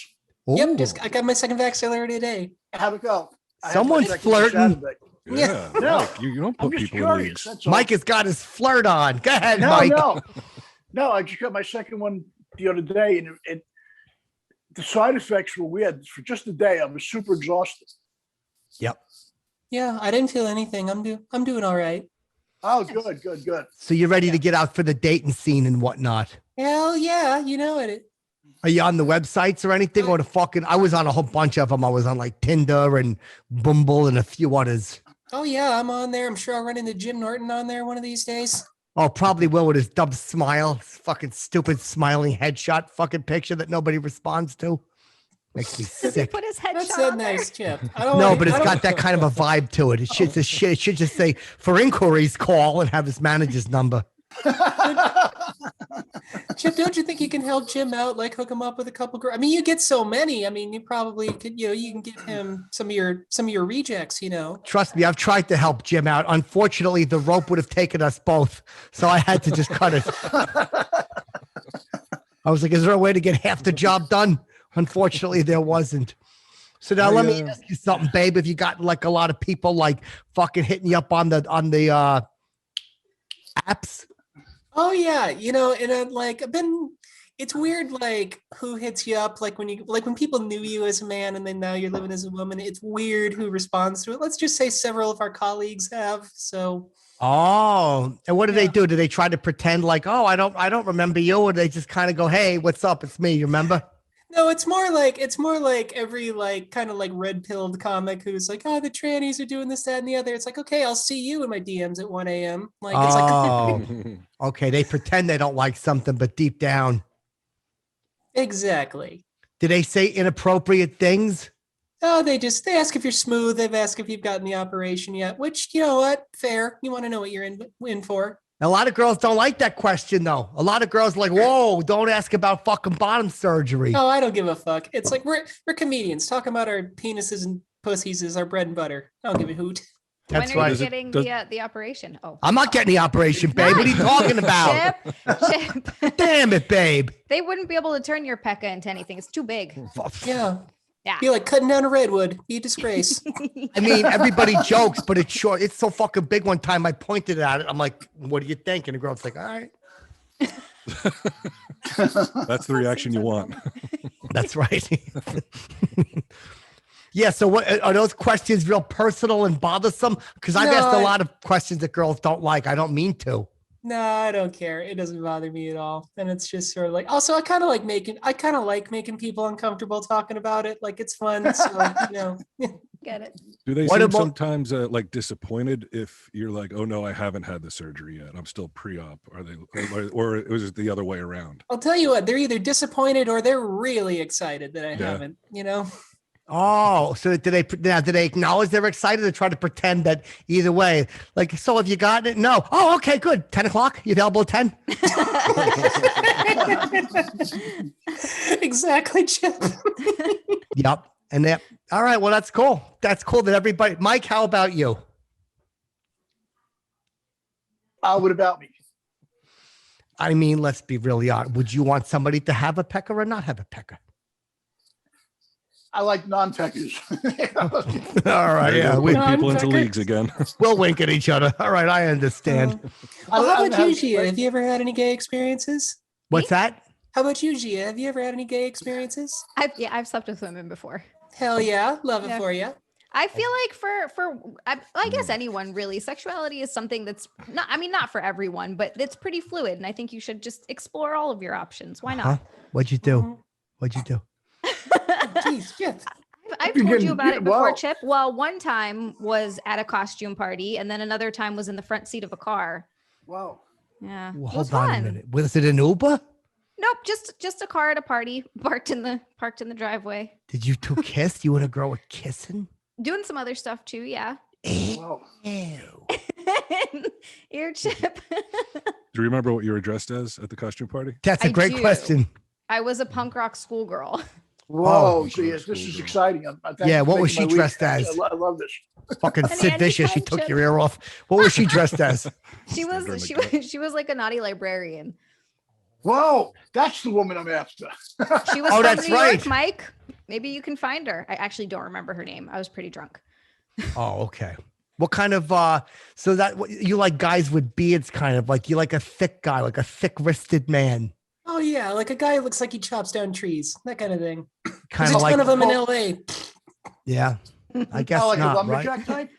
yep, Ooh. I got my second vax earlier today. How'd it go? I had my Someone's second on flirting. Saturday. Yeah. No. Mike, you don't I'm put just people in curious. leagues. That's all. Mike has got his flirt on. Go ahead, No, Mike. no. I just got my second one the other day, and the side effects were weird. For just a day, I was super exhausted. Yep. Yeah, I didn't feel anything. I'm doing all right. Oh, good. So you're ready to get out for the dating scene and whatnot. Hell yeah, you know it. Are you on the websites or anything? Or I was on a whole bunch of them. I was on like Tinder and Bumble and a few others. Oh yeah, I'm on there. I'm sure I'll run into Jim Norton on there one of these days. Oh, probably will with his dumb smile, his fucking stupid smiling headshot fucking picture that nobody responds to. Makes me Does he sick. put his That's headshot a on there? nice chip. I don't No, like- but I it's don't- got that kind of a vibe to it. It should just say for inquiries, call and have his manager's number. Chip, don't you think you can help Jim out, like hook him up with a couple girls? I mean, you get so many. I mean, you probably could, you can give him some of your rejects, Trust me, I've tried to help Jim out. Unfortunately, the rope would have taken us both, so I had to just cut it. I was like, is there a way to get half the job done? Unfortunately, there wasn't. So now let me ask you something, babe. If you got like a lot of people like fucking hitting you up on the apps. Oh yeah, and I've been. It's weird, like who hits you up, like when people knew you as a man and then now you're living as a woman. It's weird who responds to it. Let's just say several of our colleagues have. So. Oh, and what do they do? Do they try to pretend like, oh, I don't remember you, or they just kind of go, hey, what's up? It's me. You remember? No, it's more like every like kind of like red pilled comic who's like, oh, the trannies are doing this, that, and the other. It's like, okay, I'll see you in my DMs at 1 a.m. Like it's like Oh, okay. They pretend they don't like something, but deep down, exactly. do they say inappropriate things? Oh, they ask if you're smooth. They've asked if you've gotten the operation yet, which, you know what? Fair. You want to know what you're in for. A lot of girls don't like that question, though. A lot of girls are like, whoa, don't ask about fucking bottom surgery. Oh, I don't give a fuck. It's like we're comedians. Talking about our penises and pussies is our bread and butter. I don't give a hoot. That's when are right. you getting the operation? Oh, I'm not getting the operation, babe. What are you talking about? Chip. Damn it, babe. They wouldn't be able to turn your PECA into anything. It's too big. Yeah. Yeah. Be like cutting down a redwood. Be a disgrace. I mean, everybody jokes, but it's short. It's so fucking big. One time I pointed at it. I'm like, what do you think? And the girl's like, all right. That's the reaction you want. That's right. Yeah. So what are those questions real personal and bothersome? Because I've asked a lot of questions that girls don't like. I don't mean to. No, I don't care. It doesn't bother me at all. And it's just sort of like, also, I kind of like making people uncomfortable talking about it. Like it's fun. So, Good Get it. Do they What seem about- sometimes like disappointed if you're like, oh no, I haven't had the surgery yet. I'm still pre-op. Are they, or was it the other way around? I'll tell you what, they're either disappointed or they're really excited that I Yeah. haven't, you know? Oh, so did they acknowledge they're excited or try to pretend that either way? Like, so have you gotten it? No. Oh, okay, good. 10 o'clock. You available at 10? Exactly, Chip. Yep. And that, all right. Well, that's cool. That's cool that everybody, Mike, how about you? What about me? I mean, let's be really honest. Would you want somebody to have a pecker or not have a pecker? I like non-peckers. All right. There you Yeah. go, We, putting people into Non-peckers. leagues again. we'll wink at each other. All right. I understand. Well, how I about you, Gia? Have you ever had any gay experiences? What's that? How about you, Gia? Have you ever had any gay experiences? I've slept with women before. Hell yeah. Love it Yeah. for you. I feel like I guess anyone really, sexuality is something that's not for everyone, but it's pretty fluid. And I think you should just explore all of your options. Why Huh? not? What'd you do? What'd you do? Jeez, Chip. I've You're told you getting- about it before, wow. Chip. Well, one time was at a costume party, and then another time was in the front seat of a car. Wow. Yeah. Well, it was hold on fun. a minute. Was it an Uber? Nope, just a car at a party, parked in the driveway. Did you two kiss? You and a girl were kissing? Doing some other stuff too, yeah. Wow. Ew. Ear Chip. Do you remember what you were dressed as at the costume party? That's a I great do. question. I was a punk rock schoolgirl. Whoa. Oh, Geez, this is cool. exciting. Thanks Yeah, for what was making she my dressed week. as? I love this. Fucking An Sid Andy Vicious. She Kaufman took chip. your ear off. What was she dressed as? She Stabbed her in was the she gut. was she was like a naughty librarian. Whoa. That's the woman I'm after. She was Oh, from that's New right. York, Mike. Maybe you can find her. I actually don't remember her name. I was pretty drunk. Oh, okay. What kind of so that you like guys with beards, kind of like you like a thick guy, like a thick-wristed man, Oh yeah, like a guy who looks like he chops down trees, that kind of thing. kind There's of a like ton of them in LA. yeah. I guess like not, a right? lumberjack type?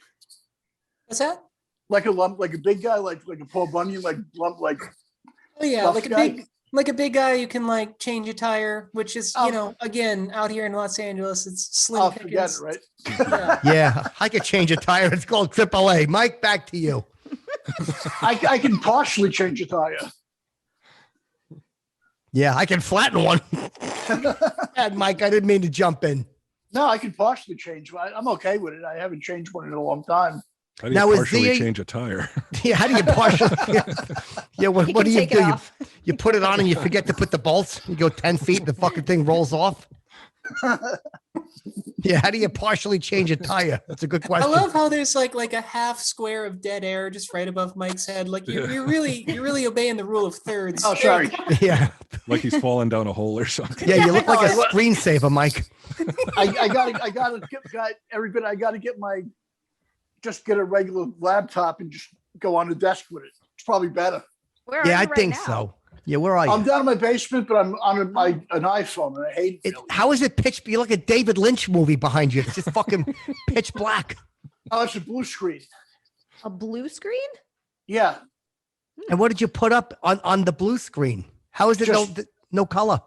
What's that? Like a big guy, like a Paul Bunyan, like Oh yeah, Buff like a guy? like a big guy who can like change a tire, which is Oh. you know, again, out here in Los Angeles, it's slim oh, forget pickings. it, right? Yeah. Yeah, I could change a tire. It's called AAA. Mike, back to you. I can partially change a tire. Yeah, I can flatten one. And Mike, I didn't mean to jump in. No, I can partially change. I'm okay with it. I haven't changed one in a long time. How do you Now, is partially the- change a tire? Yeah, how do you partially? Yeah, what You do can you take do? it You, off. you put it on and you forget to put the bolts. You go 10 feet, the fucking thing rolls off. Yeah, how do you partially change a tire? That's a good I question. love how there's like a half square of dead air just right above Mike's head. Like you're really obeying the rule of thirds. Oh, sorry. Yeah, Like he's falling down a hole or something. yeah, you look like a Oh, I- screensaver, Mike. I gotta get a regular laptop and just go on the desk with it. It's probably better. Where are Yeah, I you right think now? so. Yeah, where are you? I'm down in my basement, but I'm on an iPhone and I hate it. How is it pitch? You look at David Lynch movie behind you. It's just fucking pitch black. Oh, it's a blue screen. A blue screen? Yeah. And what did you put up on the blue screen? How is it Just- no color?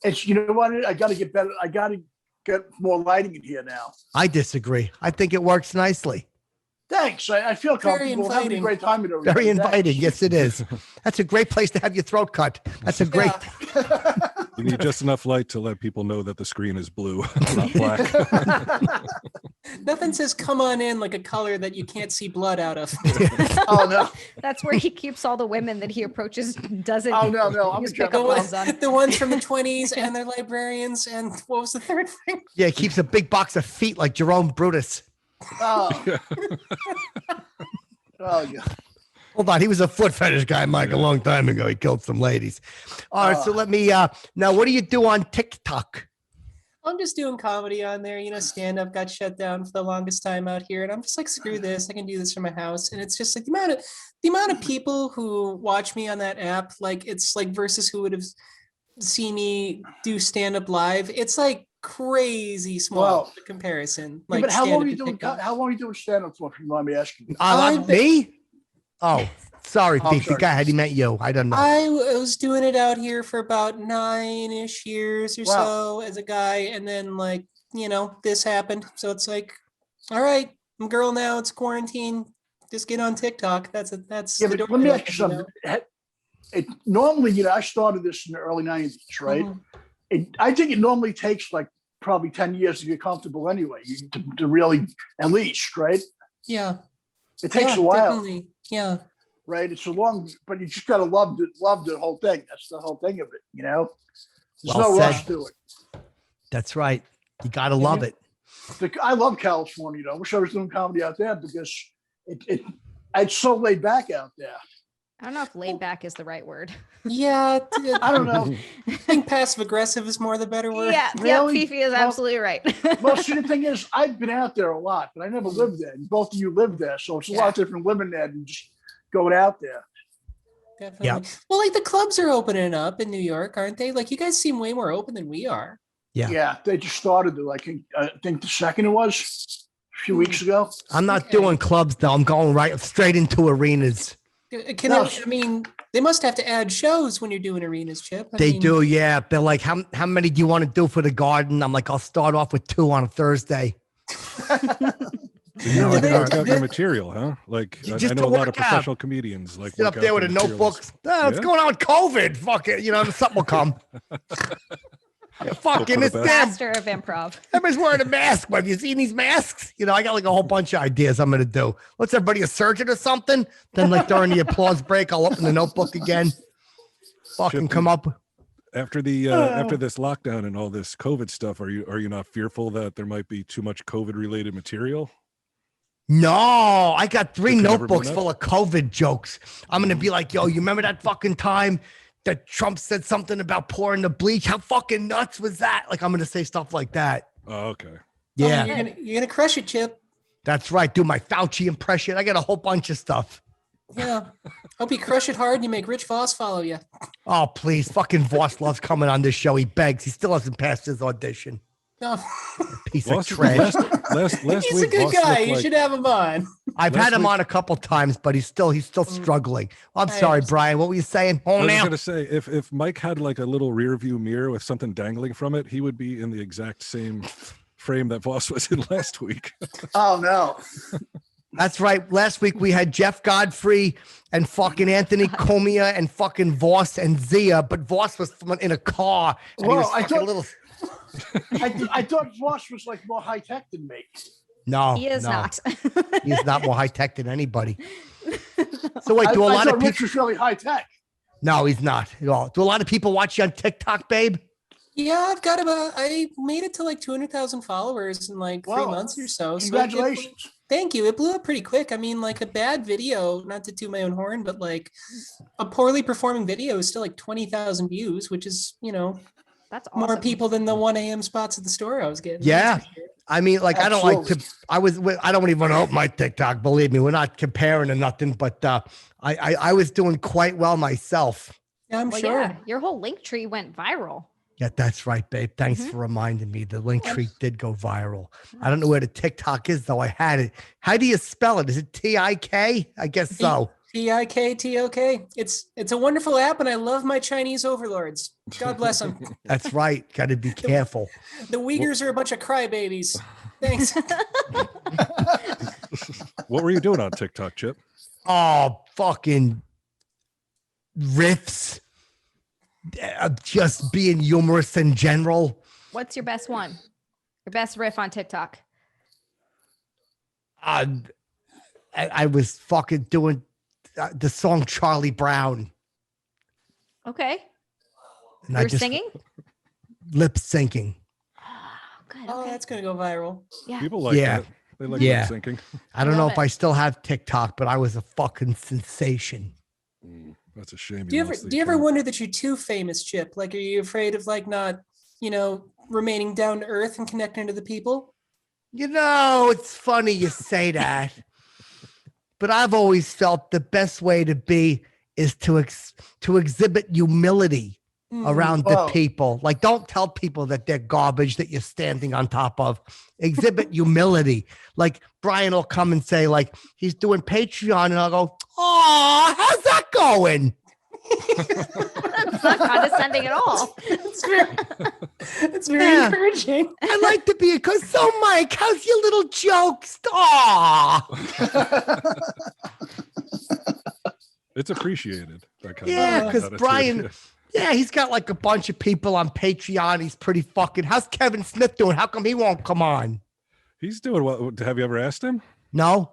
It's, you know what? I got to get better. I got to get more lighting in here now. I disagree. I think it works nicely. Thanks. I feel Very comfortable. Having a inviting. great time with everybody. Very Thanks. inviting. Yes, it is. That's a great place to have your throat cut. That's a great. You need just enough light to let people know that the screen is blue, not black. Nothing says come on in like a color that you can't see blood out of. Oh, no. That's where he keeps all the women that he approaches. Doesn't Oh, no. I'm use a pickup gentleman. lines on. The ones from the 20s and they're librarians and what was the third thing? Yeah, it keeps a big box of feet like Jerome Brutus. Oh. Oh, yeah. Hold on, he was a foot fetish guy, Mike, a long time ago. He killed some ladies. All right, so let me. Now, what do you do on TikTok? I'm just doing comedy on there. You know, stand up got shut down for the longest time out here. And I'm just like, screw this. I can do this from my house. And it's just like the amount of people who watch me on that app, like it's like versus who would have seen me do stand up live. It's like crazy small Wow. the comparison. Yeah, Like but how long are stand-up you to doing? TikTok. How long are you doing stand-up for? If you mind me asking. Me? Oh, sorry, Oh, Fifi. sorry. Go ahead. He meant you. I don't know. I was doing it out here for about 9-ish years or Wow. so as a guy, and then like this happened. So it's like, all right, I'm a girl now. It's quarantine. Just get on TikTok. That's Yeah, the but door let me to ask you open, something. Normally, I started this in the early 90s, right? Mhm. I think it normally takes like probably 10 years to get comfortable anyway, to really, at least, right? Yeah. It takes Yeah, a while, definitely. Yeah. right? It's a long, but you just got to love the whole thing. That's the whole thing of it, There's Well no said. rush to it. That's right. You got to love it. I love California, I wish I was doing comedy out there because it's so laid back out there. I don't know if laid back is the right word. Yeah. I don't know. I think passive aggressive is more the better word. Yeah, Really? Fifi is Well- absolutely right. Well, see, the thing is, I've been out there a lot, but I never lived there. And both of you live there, so it's a lot different living there than just going out there. Definitely. Yep. Well, like the clubs are opening up in New York, aren't they? Like you guys seem way more open than we are. Yeah. Yeah, they just started it. I think the second it was a few weeks ago. I'm not Okay. doing clubs though. I'm going right straight into arenas. They must have to add shows when you're doing arenas, Chip. They do, yeah. They're like, how many do you want to do for the garden? I'm like, I'll start off with 2 on a Thursday. So you really they- work out your material, huh? Like I Just know to a lot of work out. professional comedians like Sit up work there out with a their materials. notebook. What's Yeah. going on with COVID? Fuck it. Something will come. Fucking for this the damn. Master of improv. Everybody's wearing a mask. But have you seen these masks? I got like a whole bunch of ideas I'm going to do. What's everybody, a surgeon or something? Then like during the applause break, I'll open the notebook again. Fucking Chip, come up. After the after this lockdown and all this COVID stuff, are you not fearful that there might be too much COVID related material? No, I got 3 There could never be notebooks enough? full of COVID jokes. I'm going to be like, yo, you remember that fucking time that Trump said something about pouring the bleach? How fucking nuts was that? Like, I'm going to say stuff like that. Oh, okay. Yeah, You're gonna crush it, Chip. that's right. Do my Fauci impression. I got a whole bunch of stuff. Yeah. Hope you crush it hard and you make Rich Voss follow you. Oh, please. Fucking Voss loves coming on this show. He begs. He still hasn't passed his audition. No. Piece Last, of trash. last He's a week, good Voss guy. looked You like- should have him on. I've last had him week- on a couple times, but he's still struggling. I'm I sorry, understand. Brian. What were you saying? I Oh, was now. gonna say if Mike had like a little rear view mirror with something dangling from it, he would be in the exact same frame that Voss was in last week. Oh no. That's right. Last week we had Jeff Godfrey and fucking Anthony Comia and fucking Voss and Zia, but Voss was in a car. And Well, he was I fucking thought- a little. I thought Voss was like more high tech than me. No, He is no. not. He's not more high tech than anybody. So wait, do a I lot thought of Rich people? was really high tech. No, he's not at all. Do a lot of people watch you on TikTok, babe? Yeah, I made it to like 200,000 followers in like 3 Wow. months or so. Congratulations. Thank you. It blew up pretty quick. I mean, like a bad video, not to toot my own horn, but like a poorly performing video is still like 20,000 views, which is, That's awesome. more people than the 1 a.m. spots at the store I was getting. Yeah. I mean, like, I don't like to. Absolutely. I don't even want to open my TikTok. Believe me, we're not comparing or nothing. But I was doing quite well myself. Yeah, I'm Well, sure. yeah, your whole link tree went viral. Yeah, that's right, babe. Thanks for reminding me. The link tree did go viral. I don't know where the TikTok is, though. I had it. How do you spell it? Is it TIK? I guess so. TIKTOK. It's a wonderful app, and I love my Chinese overlords. God bless them. That's right. Got to be careful. The Uyghurs are a bunch of crybabies. Thanks. What were you doing on TikTok, Chip? Oh, fucking riffs. Just being humorous in general. What's your best one? Your best riff on TikTok? I was fucking doing the song Charlie Brown. Okay. And You're singing? lip syncing. Good. Oh, Okay. that's gonna go viral. Yeah. People like Yeah. that. They like Yeah. lip syncing. I don't know Love if it. I still have TikTok, but I was a fucking sensation. That's a shame. Do you lost the ever account. wonder that you're too famous, Chip? Like, are you afraid of like not, remaining down to earth and connecting to the people? It's funny you say that, but I've always felt the best way to be is to exhibit humility around the Wow. people. Like, don't tell people that they're garbage that you're standing on top of. Exhibit humility. Like, Brian will come and say, like, he's doing Patreon, and I'll go, "Oh, how's that going?" It's not condescending at all. It's very Yeah. encouraging. I like to be because so Mike, how's your little jokes? Aw. It's appreciated. That kind Yeah, of because attitude. Brian, yeah, he's got like a bunch of people on Patreon. He's pretty fucking. How's Kevin Smith doing? How come he won't come on? He's doing well. Have you ever asked him? No?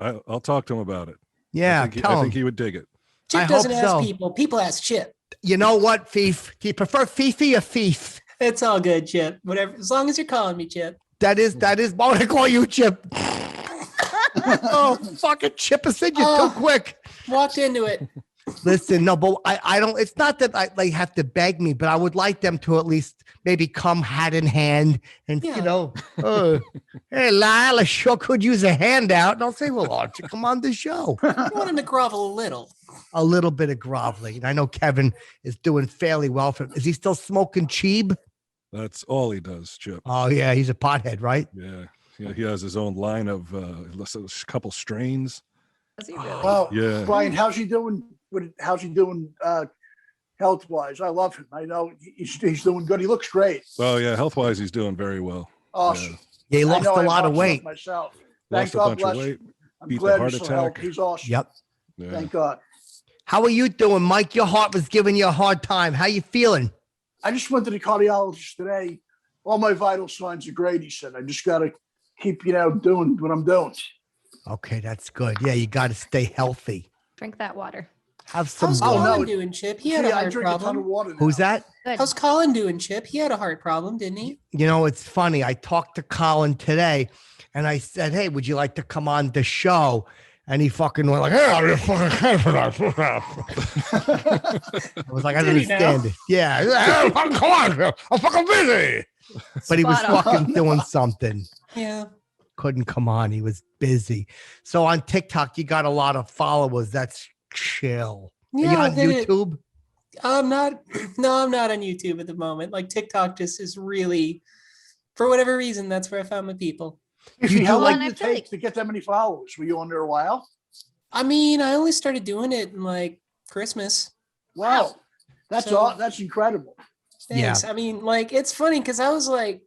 I'll talk to him about it. Yeah, I tell him. think he would dig it. Chip I doesn't hope ask so. people. People ask Chip. You know what, Fifi? Do you prefer Fifi or Fief? It's all good, Chip. Whatever. As long as you're calling me Chip. That is why would I call you Chip? Oh, fucking Chipperson, you're too quick. Walked into it. Listen, no, but I don't, it's not that they have to beg me, but I would like them to at least maybe come hat in hand and, Yeah. you know, hey, Lyle, I sure could use a handout. And I'll say, well, why don't you come on the show? You want him to grovel a little. A little bit of groveling. And I know Kevin is doing fairly well. Is he still smoking cheeb? That's all he does, Chip. Oh, yeah, he's a pothead, right? Yeah. He has his own line of a couple strains. Does he really? Well, Yeah. Brian, how's he doing? How's he doing health wise? I love him. I know he's doing good. He looks great. Oh yeah, health wise, he's doing very well. Awesome. Yeah, he I lost know a I lot of watched weight. myself. Lost Thank a God bunch bless. of weight. I'm beat the glad heart he's so healthy. attack. He's awesome. Yep. Yeah. Thank God. How are you doing, Mike? Your heart was giving you a hard time. How you feeling? I just went to the cardiologist today. All my vital signs are great, he said. I just got to keep, doing what I'm doing. Okay, that's good. Yeah, you got to stay healthy. Drink that water. Have some How's water. Colin no. doing, Chip? He had See, a I heart drink a ton of problem. water now. Who's that? Good. How's Colin doing, Chip? He had a heart problem, didn't he? You know, it's funny. I talked to Colin today and I said, hey, would you like to come on the show? And he fucking went like, hey, I was like, I don't Did he now? understand it. Yeah. Hey, come on. I'm fucking busy. But he was Spot on. fucking doing something. Yeah. Couldn't come on. He was busy. So on TikTok, you got a lot of followers. That's chill. Are you Yeah, on hit it. YouTube? I'm not. No, I'm not on YouTube at the moment. Like TikTok just is really, for whatever reason, that's where I found my people. Fifi, You how do long like- did it take to get that many followers? Were you on there a while? I mean, I only started doing it in like Christmas. Wow. That's So- that's incredible. Thanks. I mean, like it's funny because I was like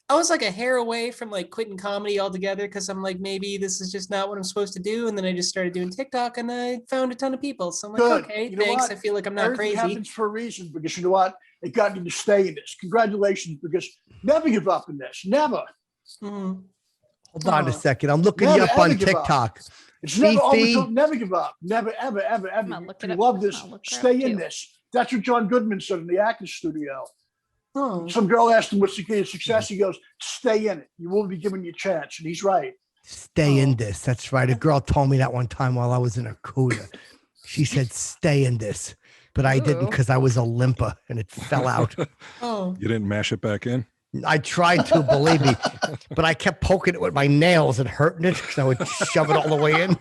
a hair away from like quitting comedy altogether because I'm like, maybe this is just not what I'm supposed to do. And then I just started doing TikTok and I found a ton of people. So I'm like, Good. okay, You know thanks. what? I feel like I'm not Everything crazy. happens for a reason because you know what? It got you to stay in this. Congratulations, because never give up in this. Never. Mhm. Hold on a Oh. second. I'm looking you Never, up on ever give up. TikTok. It's never Fifi. never give up. Never, ever, ever, ever. gonna look If it you up. love this, I'll look her up stay in too. this. That's what John Goodman said in the acting studio. Oh. Some girl asked him what's the key to success. He goes, stay in it. You won't be given your chance. And he's right. Stay in Oh. this. That's right. A girl told me that one time while I was in a CUDA. She said, stay in this. But I didn't Ooh. because I was a limper and it fell out. Oh. You didn't mash it back in? I tried to, believe me, but I kept poking it with my nails and hurting it because I would shove it all the way in.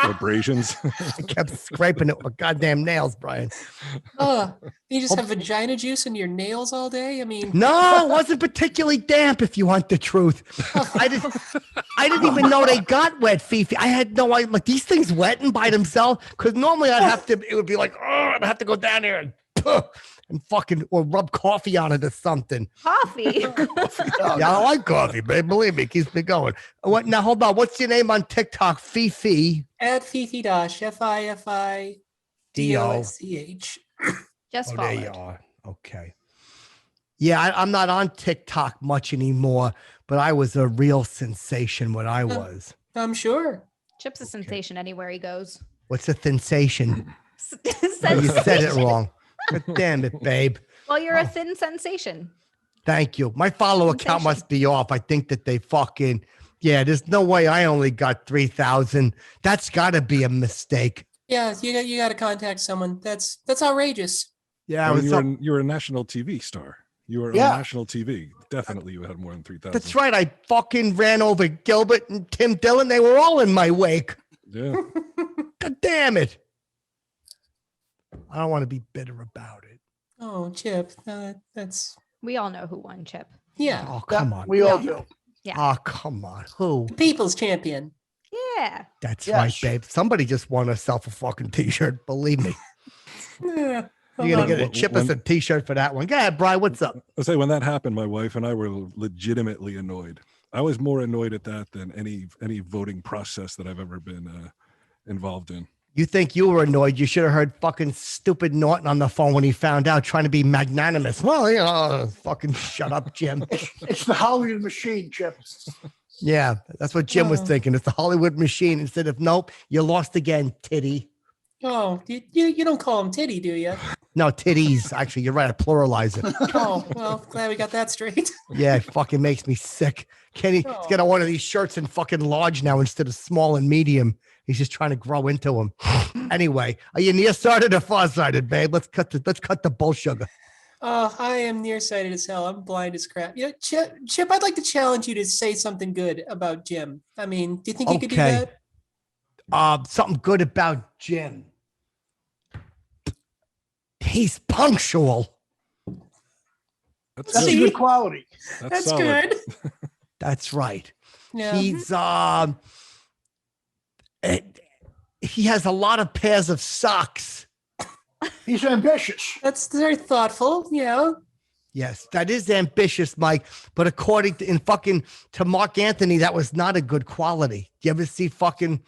Abrasions? I kept scraping it with goddamn nails, Brian. Oh. You just have vagina juice in your nails all day? I mean, No, it wasn't particularly damp, if you want the truth. I didn't even know they got wet, Fifi. I had no idea. Like, these things wetting by themselves? Because normally it would be like, oh, I'd have to go down there and fucking, or rub coffee on it or something. Coffee. Yeah, I like coffee, babe. Believe me, it keeps me going. What? Now, hold on. What's your name on TikTok? Fifi. at Fifi Dosch, FIFIDOSCH. Just Oh, there you followed. are. Okay. Yeah, I'm not on TikTok much anymore, but I was a real sensation when I was. I'm sure. Chip's a sensation anywhere he goes. What's a sensation? Oh, you said it wrong. God damn it, babe. Well, you're a thin sensation. Thank you. My follower count Sensation. must be off. I think that they fucking, yeah, there's no way I only got 3,000. That's got to be a mistake. Yeah, you got to contact someone. That's outrageous. Yeah, I I mean, was you're a national TV star. You were Yeah. on national TV. Definitely you had more than 3,000. That's right. I fucking ran over Gilbert and Tim Dillon. They were all in my wake. Yeah. God damn it. I don't want to be bitter about it. Oh, Chip, that's We all know who won, Chip. yeah, Oh, come on. We all do. Oh, come on. Who? people's champion. Yeah. That's Yes. right, babe. Somebody just won herself a fucking t-shirt. Believe me. Yeah. You're gonna on. get a Chipperson t-shirt for that one. Go ahead, Brian. What's up? I'll say when that happened, my wife and I were legitimately annoyed. I was more annoyed at that than any voting process that I've ever been involved in. You think you were annoyed? You should have heard fucking stupid Norton on the phone when he found out, trying to be magnanimous. Well, fucking shut up, Jim. It's the Hollywood machine, Chip. Yeah, that's what Jim was thinking. It's the Hollywood machine instead of nope, you lost again, titty. Oh, you don't call him titty, do you? No, titties. Actually, you're right. I pluralize it. Oh, well, glad we got that straight. Yeah, it fucking makes me sick. Kenny, he's got one of these shirts in fucking large now instead of small and medium. He's just trying to grow into them. Anyway, are you nearsighted or farsighted, babe? Let's cut the bull sugar. Oh, I am nearsighted as hell. I'm blind as crap. Chip, I'd like to challenge you to say something good about Jim. I mean, do you think you could do that? Something good about Jim. He's punctual. That's a good quality. That's solid. good. That's right. Yeah. He's he has a lot of pairs of socks. He's ambitious. That's very thoughtful. Yeah. Yes, that is ambitious, Mike. But according to Mark Anthony, that was not a good quality. You ever see fucking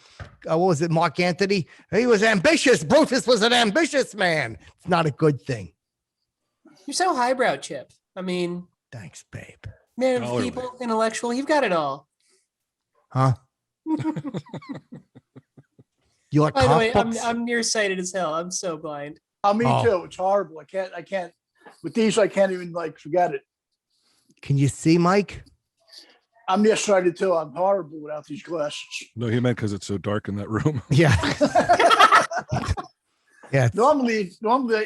what was it, Mark Anthony? He was ambitious. Brutus was an ambitious man. It's not a good thing. You're so highbrow, Chip. I mean, thanks, babe. Man of people, intellectual. You've got it all. Huh? You like By the way, books? I'm nearsighted as hell. I'm so blind. Me too. It's horrible. I can't. With these, I can't even forget it. Can you see, Mike? I'm nearsighted too. I'm horrible without these glasses. No, he meant because it's so dark in that room. Yeah. Yeah. Normally,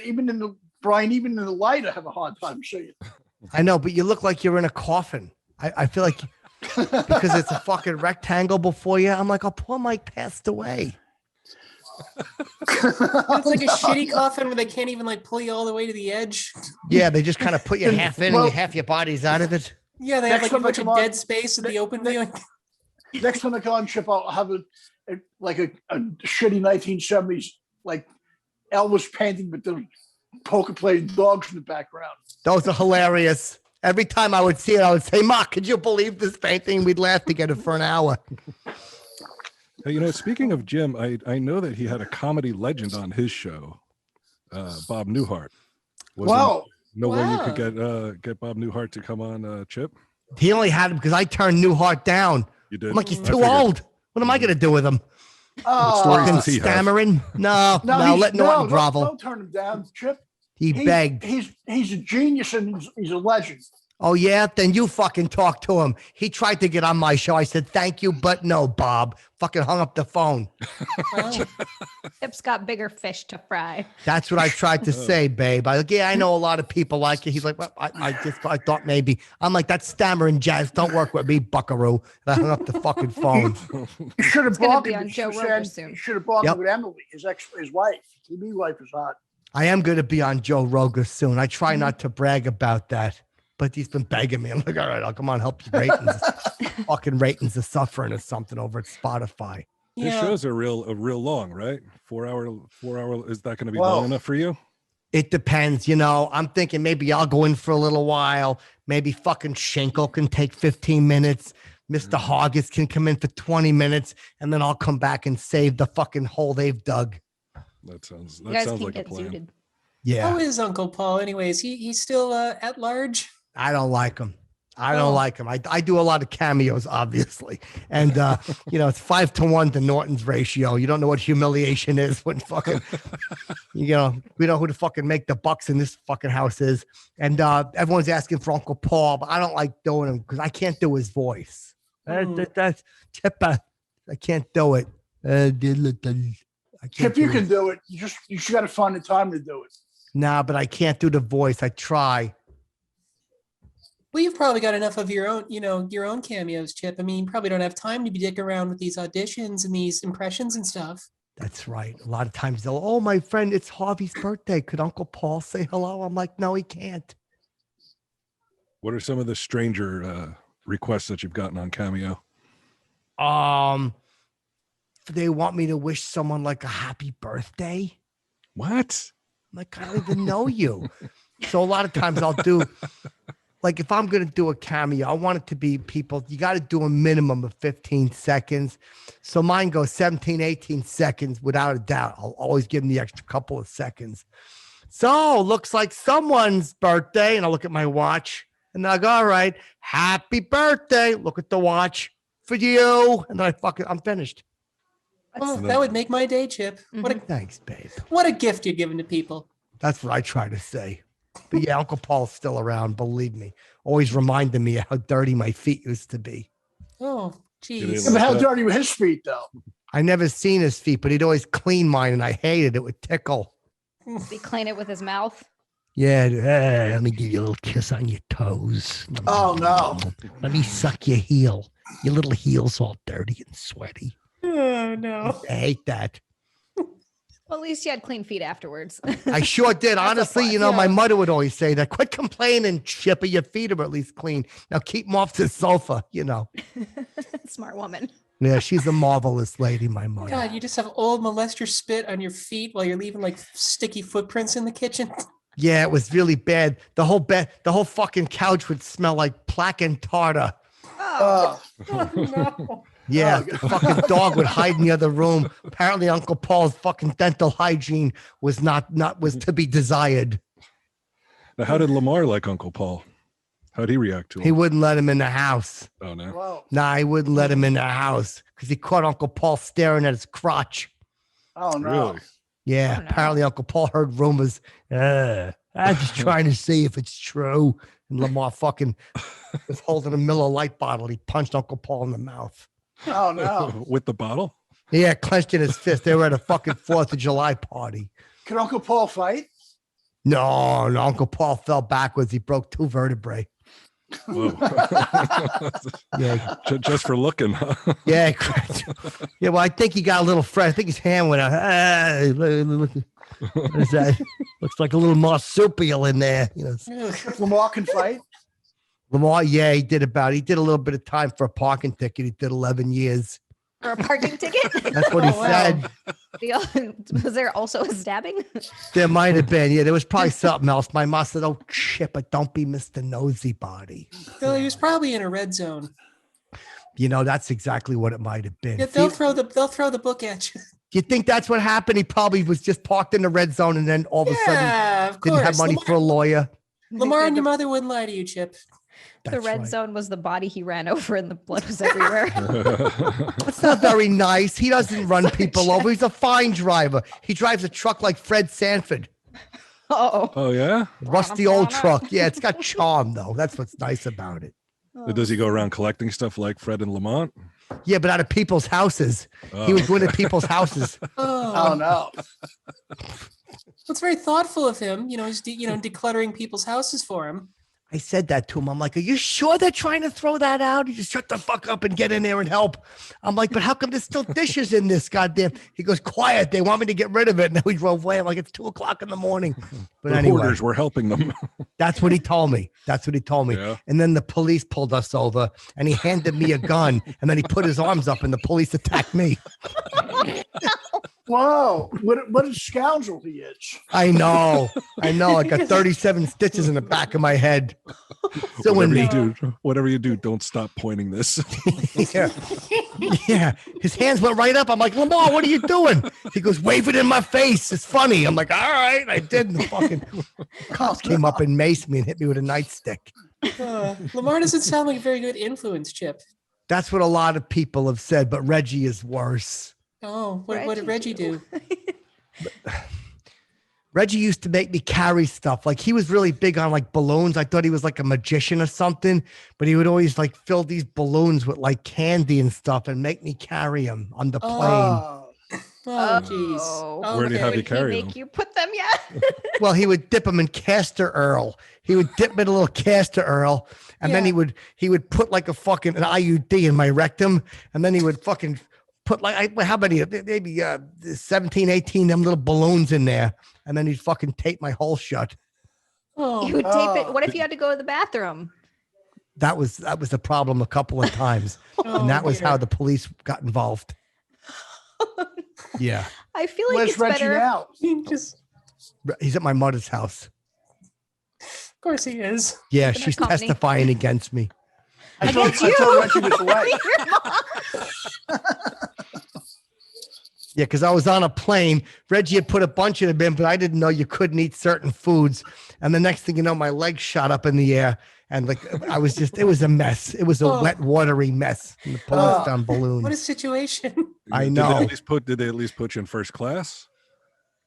even in the light, I have a hard time seeing. I know, but you look like you're in a coffin. I feel like because it's a fucking rectangle before you. I'm like, oh, poor Mike passed away. It's like a shitty coffin where they can't even pull you all the way to the edge. Yeah, they just kind of put you half in and half your body's out of it. Yeah, they have a bunch of dead space at the open viewing. Next time I go on Chip, I'll have a shitty 1970s Elvis painting with the poker playing dogs in the background. Those are hilarious. Every time I would see it, I would say, Mark, could you believe this painting? We'd laugh together for an hour. Hey, speaking of Jim, I know that he had a comedy legend on his show, Bob Newhart. Wow. No way you could get Bob Newhart to come on, Chip? He only had him because I turned Newhart down. You did? I'm like, he's too old. What am I going to do with him? Fucking stammering? No, let Norton grovel. Don't turn him down, Chip. He begged. He's a genius and he's a legend. Oh, yeah? Then you fucking talk to him. He tried to get on my show. I said, thank you, but no, Bob. Fucking hung up the phone. Chip's got bigger fish to fry. That's what I tried to say, babe. I know a lot of people like it. He's like, well, I thought maybe. I'm like, that stammering jazz don't work with me, buckaroo. And I hung up the fucking phone. You should have It's going to be on Joe Rogan soon. You should have bargained with Emily, his wife. TV wife is hot. I am going to be on Joe Rogan soon. I try not to brag about that. But he's been begging me. I'm like, all right, I'll come on, help you ratings. Fucking ratings are suffering or something over at Spotify. His shows are real long, right? 4 hour. Is that going to be long enough for you? It depends. I'm thinking maybe I'll go in for a little while. Maybe fucking Schenkel can take 15 minutes. Mr. Hoggis can come in for 20 minutes. And then I'll come back and save the fucking hole they've dug. That sounds You guys can like a get plan. zooted. Yeah. How is Uncle Paul anyways? He's still at large? I don't like him. I don't like him. I do a lot of cameos, obviously. And, it's 5-1 to Norton's ratio. You don't know what humiliation is when fucking, we know who to fucking make the bucks in this fucking house is. And everyone's asking for Uncle Paul, but I don't like doing him because I can't do his voice. That's Chipper. I can't do it. Chip, you can do it. You just got to find the time to do it. Nah, but I can't do the voice. I try. Well, you've probably got enough of your own, your own cameos, Chip. I mean, you probably don't have time to be dicking around with these auditions and these impressions and stuff. That's right. A lot of times they'll, oh, my friend, it's Harvey's birthday. Could Uncle Paul say hello? I'm like, no, he can't. What are some of the stranger requests that you've gotten on Cameo? They want me to wish someone like a happy birthday. What? I'm like, I don't even know you. So a lot of times I'll do, like if I'm going to do a cameo, I want it to be people, you got to do a minimum of 15 seconds. So mine goes 17, 18 seconds without a doubt. I'll always give them the extra couple of seconds. So looks like someone's birthday. And I look at my watch and I go, all right, happy birthday. Look at the watch for you. And then I'm finished. Well, that would make my day, Chip. Thanks, babe. What a gift you're giving to people. That's what I try to say. But yeah, Uncle Paul's still around. Believe me. Always reminding me how dirty my feet used to be. Oh, didn't geez. Yeah, but how dirty were his feet, though? I never seen his feet, but he'd always clean mine, and I hated it. It would tickle. Does he clean it with his mouth? Yeah, hey, let me give you a little kiss on your toes. Oh, no. Let me suck your heel. Your little heel's all dirty and sweaty. Oh, no. I hate that. Well, at least you had clean feet afterwards. I sure did. That's a Honestly, plus. you know, my Yeah. mother would always say that. Quit complaining, Chipper. Your feet are at least clean. Now keep them off the sofa, you know. Smart woman. Yeah, she's a marvelous lady, my mother. God, you just have old molester spit on your feet while you're leaving like sticky footprints in the kitchen. Yeah, it was really bad. The whole fucking couch would smell like plaque and tartar. Oh, Oh, no. Yeah, Oh, the fucking dog would hide in the other room. Apparently, Uncle Paul's fucking dental hygiene was was to be desired. Now, how did Lamar like Uncle Paul? How'd he react to him? He wouldn't let him in the house. Oh no. wow. Nah, he wouldn't let him in the house because he caught Uncle Paul staring at his crotch. Oh, no. Really? Yeah, Oh, no. apparently Uncle Paul heard rumors. I'm just trying to see if it's true. And Lamar fucking was holding a Miller Lite bottle. He punched Uncle Paul in the mouth. Oh, no. With the bottle? Yeah, clenched in his fist. They were at a fucking 4th of July party. Can Uncle Paul fight? No, Uncle Paul fell backwards. He broke 2 vertebrae. Whoa. Yeah, Just for looking, huh? yeah, yeah. Well, I think he got a little fresh. I think his hand went out. What is that? Looks like a little marsupial in there. You know, If Lamar can fight? Lamar. Yeah, he did a little bit of time for a parking ticket. He did 11 years. For a parking ticket? That's what he Oh, wow. said. Was there also a stabbing? There might have been. Yeah, there was probably something else. My mom said, "Oh, Chipper, don't be Mr. Nosy Body." Well, he was probably in a red zone. You know, that's exactly what it might have been. Yeah, they'll throw the book at you. Do you think that's what happened? He probably was just parked in the red zone and then all of a sudden Yeah, of didn't have course. money for a lawyer. Lamar and your mother wouldn't lie to you, Chip. The That's red right. zone was the body he ran over and the blood was everywhere. That's not very nice. He doesn't run people over. He's a fine driver. He drives a truck like Fred Sanford. Oh, Oh yeah? Rusty old truck. Yeah, it's got charm though. That's what's nice about it. Does he go around collecting stuff like Fred and Lamont? Yeah, but out of people's houses. He was going to people's houses. Oh, no. It's very thoughtful of him. You know, he's decluttering people's houses for him. I said that to him. I'm like, are you sure they're trying to throw that out? He just shut the fuck up and get in there and help. I'm like, but how come there's still dishes in this goddamn? He goes, quiet. They want me to get rid of it. And then we drove away. I'm like, it's 2:00 in the morning. But The anyway, hoarders were helping them. that's what he told me. That's what he told me. Yeah. And then the police pulled us over and he handed me a gun and then he put his arms up and the police attacked me. Whoa. What a scoundrel he is. I know. I got 37 stitches in the back of my head. So when Whatever you do, don't stop pointing this. yeah. Yeah. His hands went right up. I'm like, Lamar, what are you doing? He goes, wave it in my face. It's funny. I'm like, all right. I did. And the fucking cops came up and maced me and hit me with a nightstick. Lamar doesn't sound like a very good influence, Chip. That's what a lot of people have said, but Reggie is worse. Oh, what did Reggie do? Reggie used to make me carry stuff. Like he was really big on like balloons. I thought he was like a magician or something, but he would always like fill these balloons with like candy and stuff and make me carry them on the plane. Oh. Oh, jeez. Oh. Where do you have Okay. you Did he carry make them? you put them yet? Well, he would dip them in castor oil. He would dip them in a little castor oil, and then Yeah. he would put like a fucking an IUD in my rectum, and then he would fucking put like how many maybe 17, 18 them little balloons in there, and then he'd fucking tape my hole shut. Oh, You would tape it. What if you had to go to the bathroom? That was the problem a couple of times, and that was dear. how the police got involved. Yeah. I feel like Where's it's Reggie better. now? He just He's at my mother's house. Of course he is. Yeah, Keeping her she's company. testifying against me. I told Against Reggie was away. Your mom. Yeah, because I was on a plane. Reggie had put a bunch of them in, but I didn't know you couldn't eat certain foods. And the next thing you know, my legs shot up in the air. And like I was just, it was a mess. It was a Oh. wet, watery mess. And the police down balloons. What a situation. I Did know. they at least put you in first class?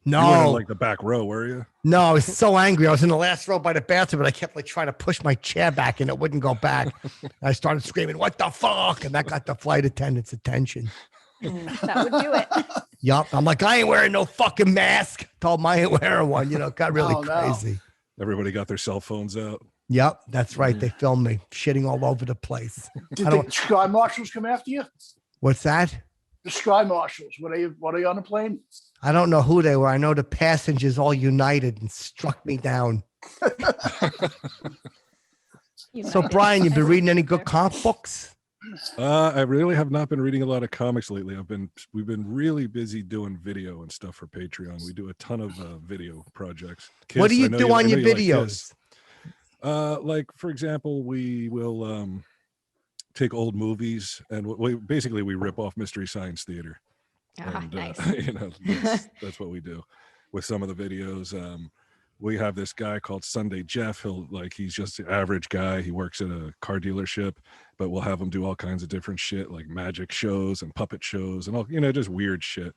You weren't No, in like the back row, were you? no, I was so angry. I was in the last row by the bathroom, but I kept like trying to push my chair back and it wouldn't go back. I started screaming, "What the fuck?" And that got the flight attendant's attention. That would do it. Yup. I'm like, I ain't wearing no fucking mask. Told him I ain't wearing one. You know, it got really Oh, no. crazy. Everybody got their cell phones out. Yep, that's right. They filmed me shitting all over the place. Did I the don't- Sky Marshals come after you? What's that? The Sky Marshals, were they on the plane? I don't know who they were. I know the passengers all united and struck me down. So, Brian, you've been reading any good comic books? I really have not been reading a lot of comics lately. We've been really busy doing video and stuff for Patreon. We do a ton of video projects. What do Kiss, you I know do on I know your you like videos? Kiss. Like for example, we will take old movies and we rip off Mystery Science Theater. Ah, And, nice. you know, that's what we do with some of the videos. We have this guy called Sunday Jeff. He's just an average guy. He works at a car dealership, but we'll have him do all kinds of different shit like magic shows and puppet shows and all, just weird shit.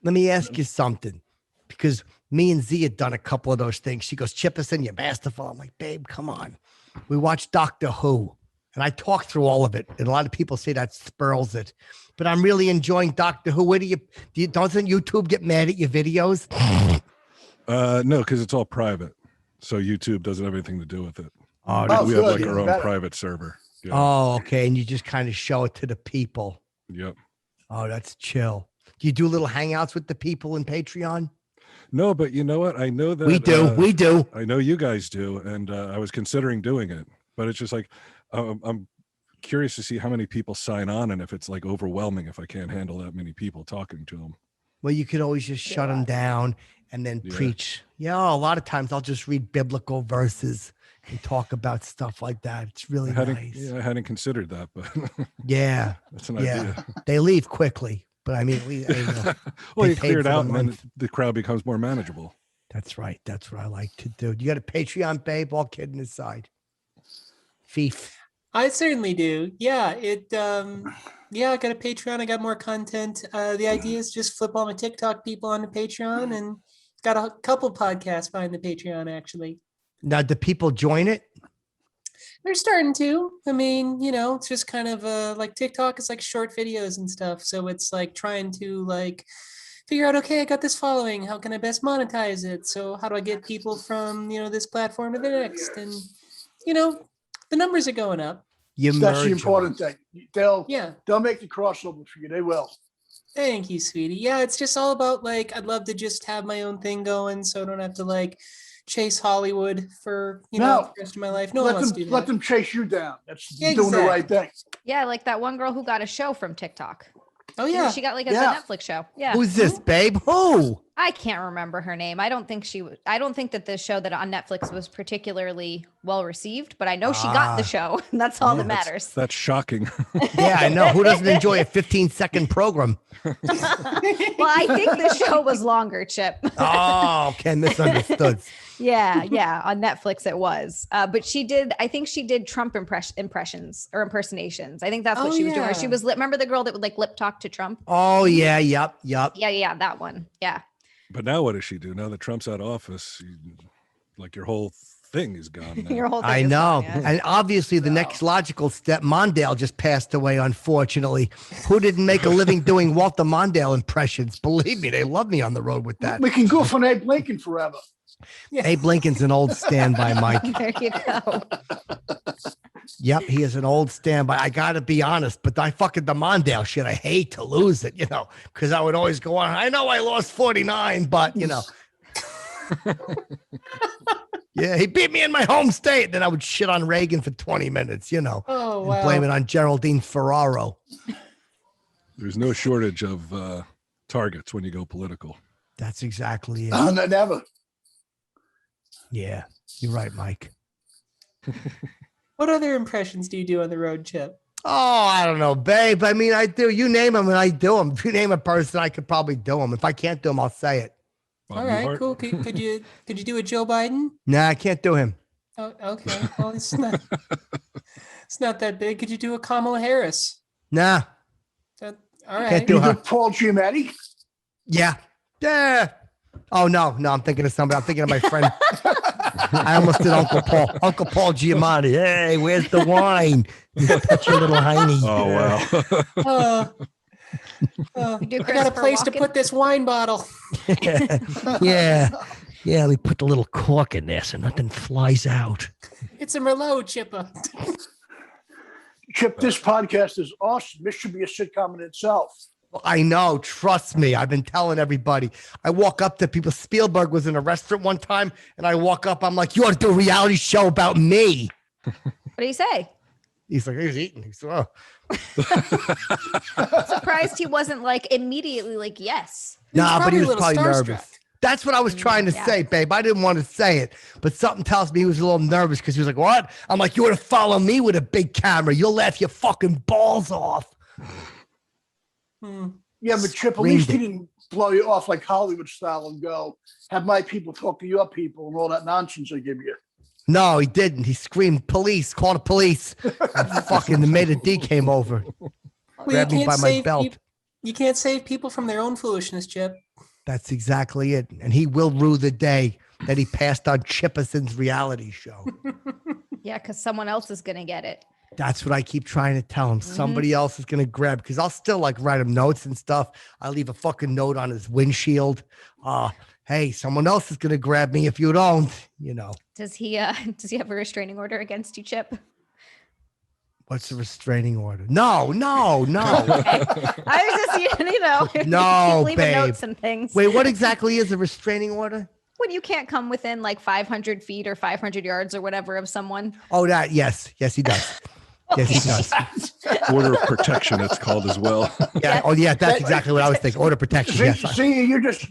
Let me ask you something, because me and Z had done a couple of those things. She goes, "Chipperson, you're masterful." I'm like, "Babe, come on." We watched Doctor Who, and I talked through all of it. And a lot of people say that spurls it, but I'm really enjoying Doctor Who. Where doesn't YouTube get mad at your videos? No, because it's all private. So YouTube doesn't have anything to do with it. Oh, We have good, like our even own better. private server. Yeah. Oh, okay. And you just kind of show it to the people. Yep. Oh, that's chill. Do you do little hangouts with the people in Patreon? No, but you know what? I know that We do. We do. I know you guys do, and I was considering doing it, but it's just like I'm curious to see how many people sign on, and if it's like overwhelming if I can't handle that many people talking to them. Well, you could always just shut them down and then Yeah. preach. Yeah, a lot of times I'll just read biblical verses and talk about stuff like that. It's really nice. I hadn't considered that, but Yeah, that's an yeah. idea. They leave quickly, but I mean, Well, they you paid clear it for the out, and then month. the crowd becomes more manageable. That's right. That's what I like to do. You got a Patreon, babe? All kidding aside. Fifi. I certainly do. Yeah, I got a Patreon. I got more content. The idea is just flip all my TikTok people onto Patreon, and got a couple podcasts behind the Patreon actually. Now, do people join it? They're starting to. I mean, it's just kind of like TikTok is like short videos and stuff. So it's like trying to like figure out, okay, I got this following. How can I best monetize it? So how do I get people from, this platform to the next? And, the numbers are going up. You That's the merge important them. thing. They'll Yeah. make the crossover for you. They will. Thank you, sweetie. Yeah, it's just all about like, I'd love to just have my own thing going so I don't have to like chase Hollywood for, No. the rest of my life. No one wants to do let that. them chase you down. That's doing the right thing. Yeah, like that one girl who got a show from TikTok. Oh, yeah. She got like Yeah. a Netflix show. Yeah. Who's this, babe? Who? I can't remember her name. I don't think that the show that on Netflix was particularly well received, but I know she got the show. And that's all that matters. That's shocking. Yeah, I know. Who doesn't enjoy a 15-second program? Well, I think the show was longer, Chip. Oh, okay, misunderstood. Yeah. On Netflix it was. But I think she did Trump impressions or impersonations. I think that's what Oh, she was doing. Or yeah. she was remember the girl that would like lip talk to Trump? Oh, yeah, yep. Yeah, that one. Yeah. But now what does she do? Now that Trump's out of office, like your whole thing is gone now. Your whole thing I is know. gone, yeah. And obviously the next logical step, Mondale just passed away, unfortunately. Who didn't make a living doing Walter Mondale impressions? Believe me, they love me on the road with that. We can goof on Abe Lincoln forever. Abe Lincoln's an old standby, Mike. There you go. Yep, he is an old standby. I got to be honest, but the Mondale shit, I hate to lose it, because I would always go on. I know I lost 49, but, yeah, he beat me in my home state. Then I would shit on Reagan for 20 minutes, Oh, and wow. blame it on Geraldine Ferraro. There's no shortage of targets when you go political. That's exactly it. No, never. Yeah, you're right, Mike. What other impressions do you do on the road, Chip? Oh, I don't know, babe. I mean, I do. You name them and I do them. If you name a person, I could probably do them. If I can't do them, I'll say it. All right, cool. Could you do a Joe Biden? Nah, I can't do him. Oh, okay. Well, it's not that big. Could you do a Kamala Harris? Nah, All right. can't do You her. did Paul Giamatti? Yeah. Yeah. Oh, no, I'm thinking of somebody. I'm thinking of my friend. I almost did Uncle Paul. Uncle Paul Giamatti. Hey, where's the wine? Touch your little hiney. Oh, wow. You do I got a Christopher place to Walken? put this wine bottle. Yeah. Yeah, we put the little cork in there so nothing flies out. It's a Merlot, Chipper. Chip, this podcast is awesome. This should be a sitcom in itself. I know. Trust me. I've been telling everybody. I walk up to people. Spielberg was in a restaurant one time, and I walk up. I'm like, you ought to do a reality show about me. What do you say? He's like, he's eating. He's like, Surprised he wasn't like immediately like yes. nah, but he probably a was little probably starstruck. nervous. That's what I was trying to Yeah. say, babe. I didn't want to say it, but something tells me he was a little nervous because he was like, what? I'm like, you want to follow me with a big camera. You'll laugh your fucking balls off. Yeah, but Chip, at Screamed least he it. didn't blow you off like Hollywood style and go, have my people talk to your people and all that nonsense they give you. No, he didn't. He screamed, police, call the police. And fucking the maid of D came over. Well, Grabbed me by my belt. You can't save people from their own foolishness, Chip. That's exactly it. And he will rue the day that he passed on Chipperson's reality show. Yeah, because someone else is gonna get it. That's what I keep trying to tell him. Somebody else is going to grab, because I'll still like write him notes and stuff. I leave a fucking note on his windshield. Hey, someone else is going to grab me if you don't, you know. Does he have a restraining order against you, Chip? What's the restraining order? No. Okay. I was just, you know, No, keep leaving babe. notes and things. Wait, what exactly is a restraining order? When you can't come within like 500 feet or 500 yards or whatever of someone. Oh, that, yes, he does. Yes, he does. Order of protection, it's called as well. Yeah. Oh, yeah, that's exactly what I was thinking. Order of protection. Yes. See, you just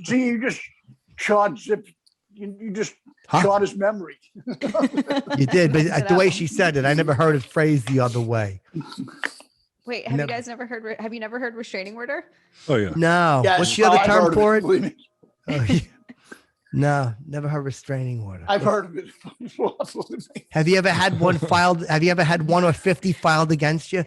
charred Zip. You just Huh? charred his memory. You did, but Mix it the way up. she said it, I never heard it phrased the other way. Wait, have Never. you guys never heard? Have you never heard restraining order? Oh, yeah. No. Yes, What's the other I've term heard of for it? Believe me. Oh, yeah. No, never heard restraining order. I've heard of it before. Believe me. Have you ever had one filed? Have you ever had 1 or 50 filed against you?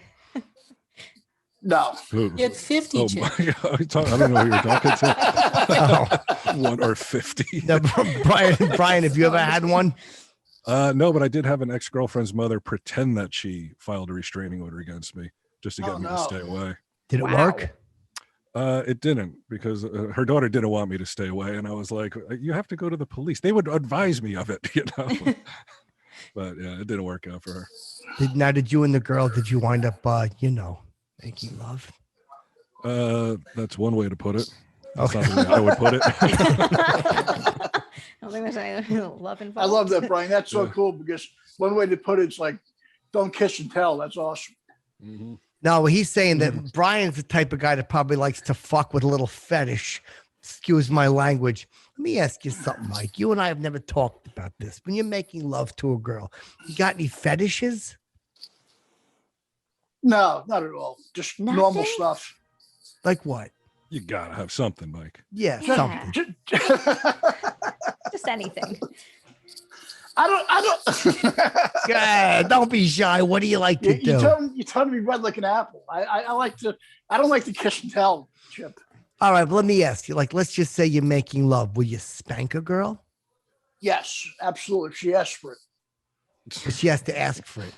No. Ooh. You had 50, Oh Chip. my God. I don't know who you're talking to. Oh, 1 or 50. no, Brian, have you ever had one? No, but I did have an ex-girlfriend's mother pretend that she filed a restraining order against me just to get Oh, me no. to stay away. Did it Wow. work? It didn't, because her daughter didn't want me to stay away, and I was like, "You have to go to the police. They would advise me of it, you know." But yeah, it didn't work out for her. Did you and the girl? Did you wind up, making love? That's one way to put it. That's Okay. not the way I would put it. I don't think there's any love involved. I love that, Brian. That's so Yeah. cool because one way to put it's like, don't kiss and tell. That's awesome. Mhm. No, he's saying that Brian's the type of guy that probably likes to fuck with a little fetish. Excuse my language. Let me ask you something, Mike. You and I have never talked about this. When you're making love to a girl, you got any fetishes? No, not at all. Just normal Nothing? stuff. Like what? You gotta have something, Mike. Yeah, Yeah. something. Just anything. I don't. Yeah, don't be shy. What do you like to do? You turn me red like an apple. I like to. I don't like to kiss and tell, Chip. All right, but let me ask you. Like, let's just say you're making love. Will you spank a girl? Yes, absolutely. If she asks for it. But she has to ask for it.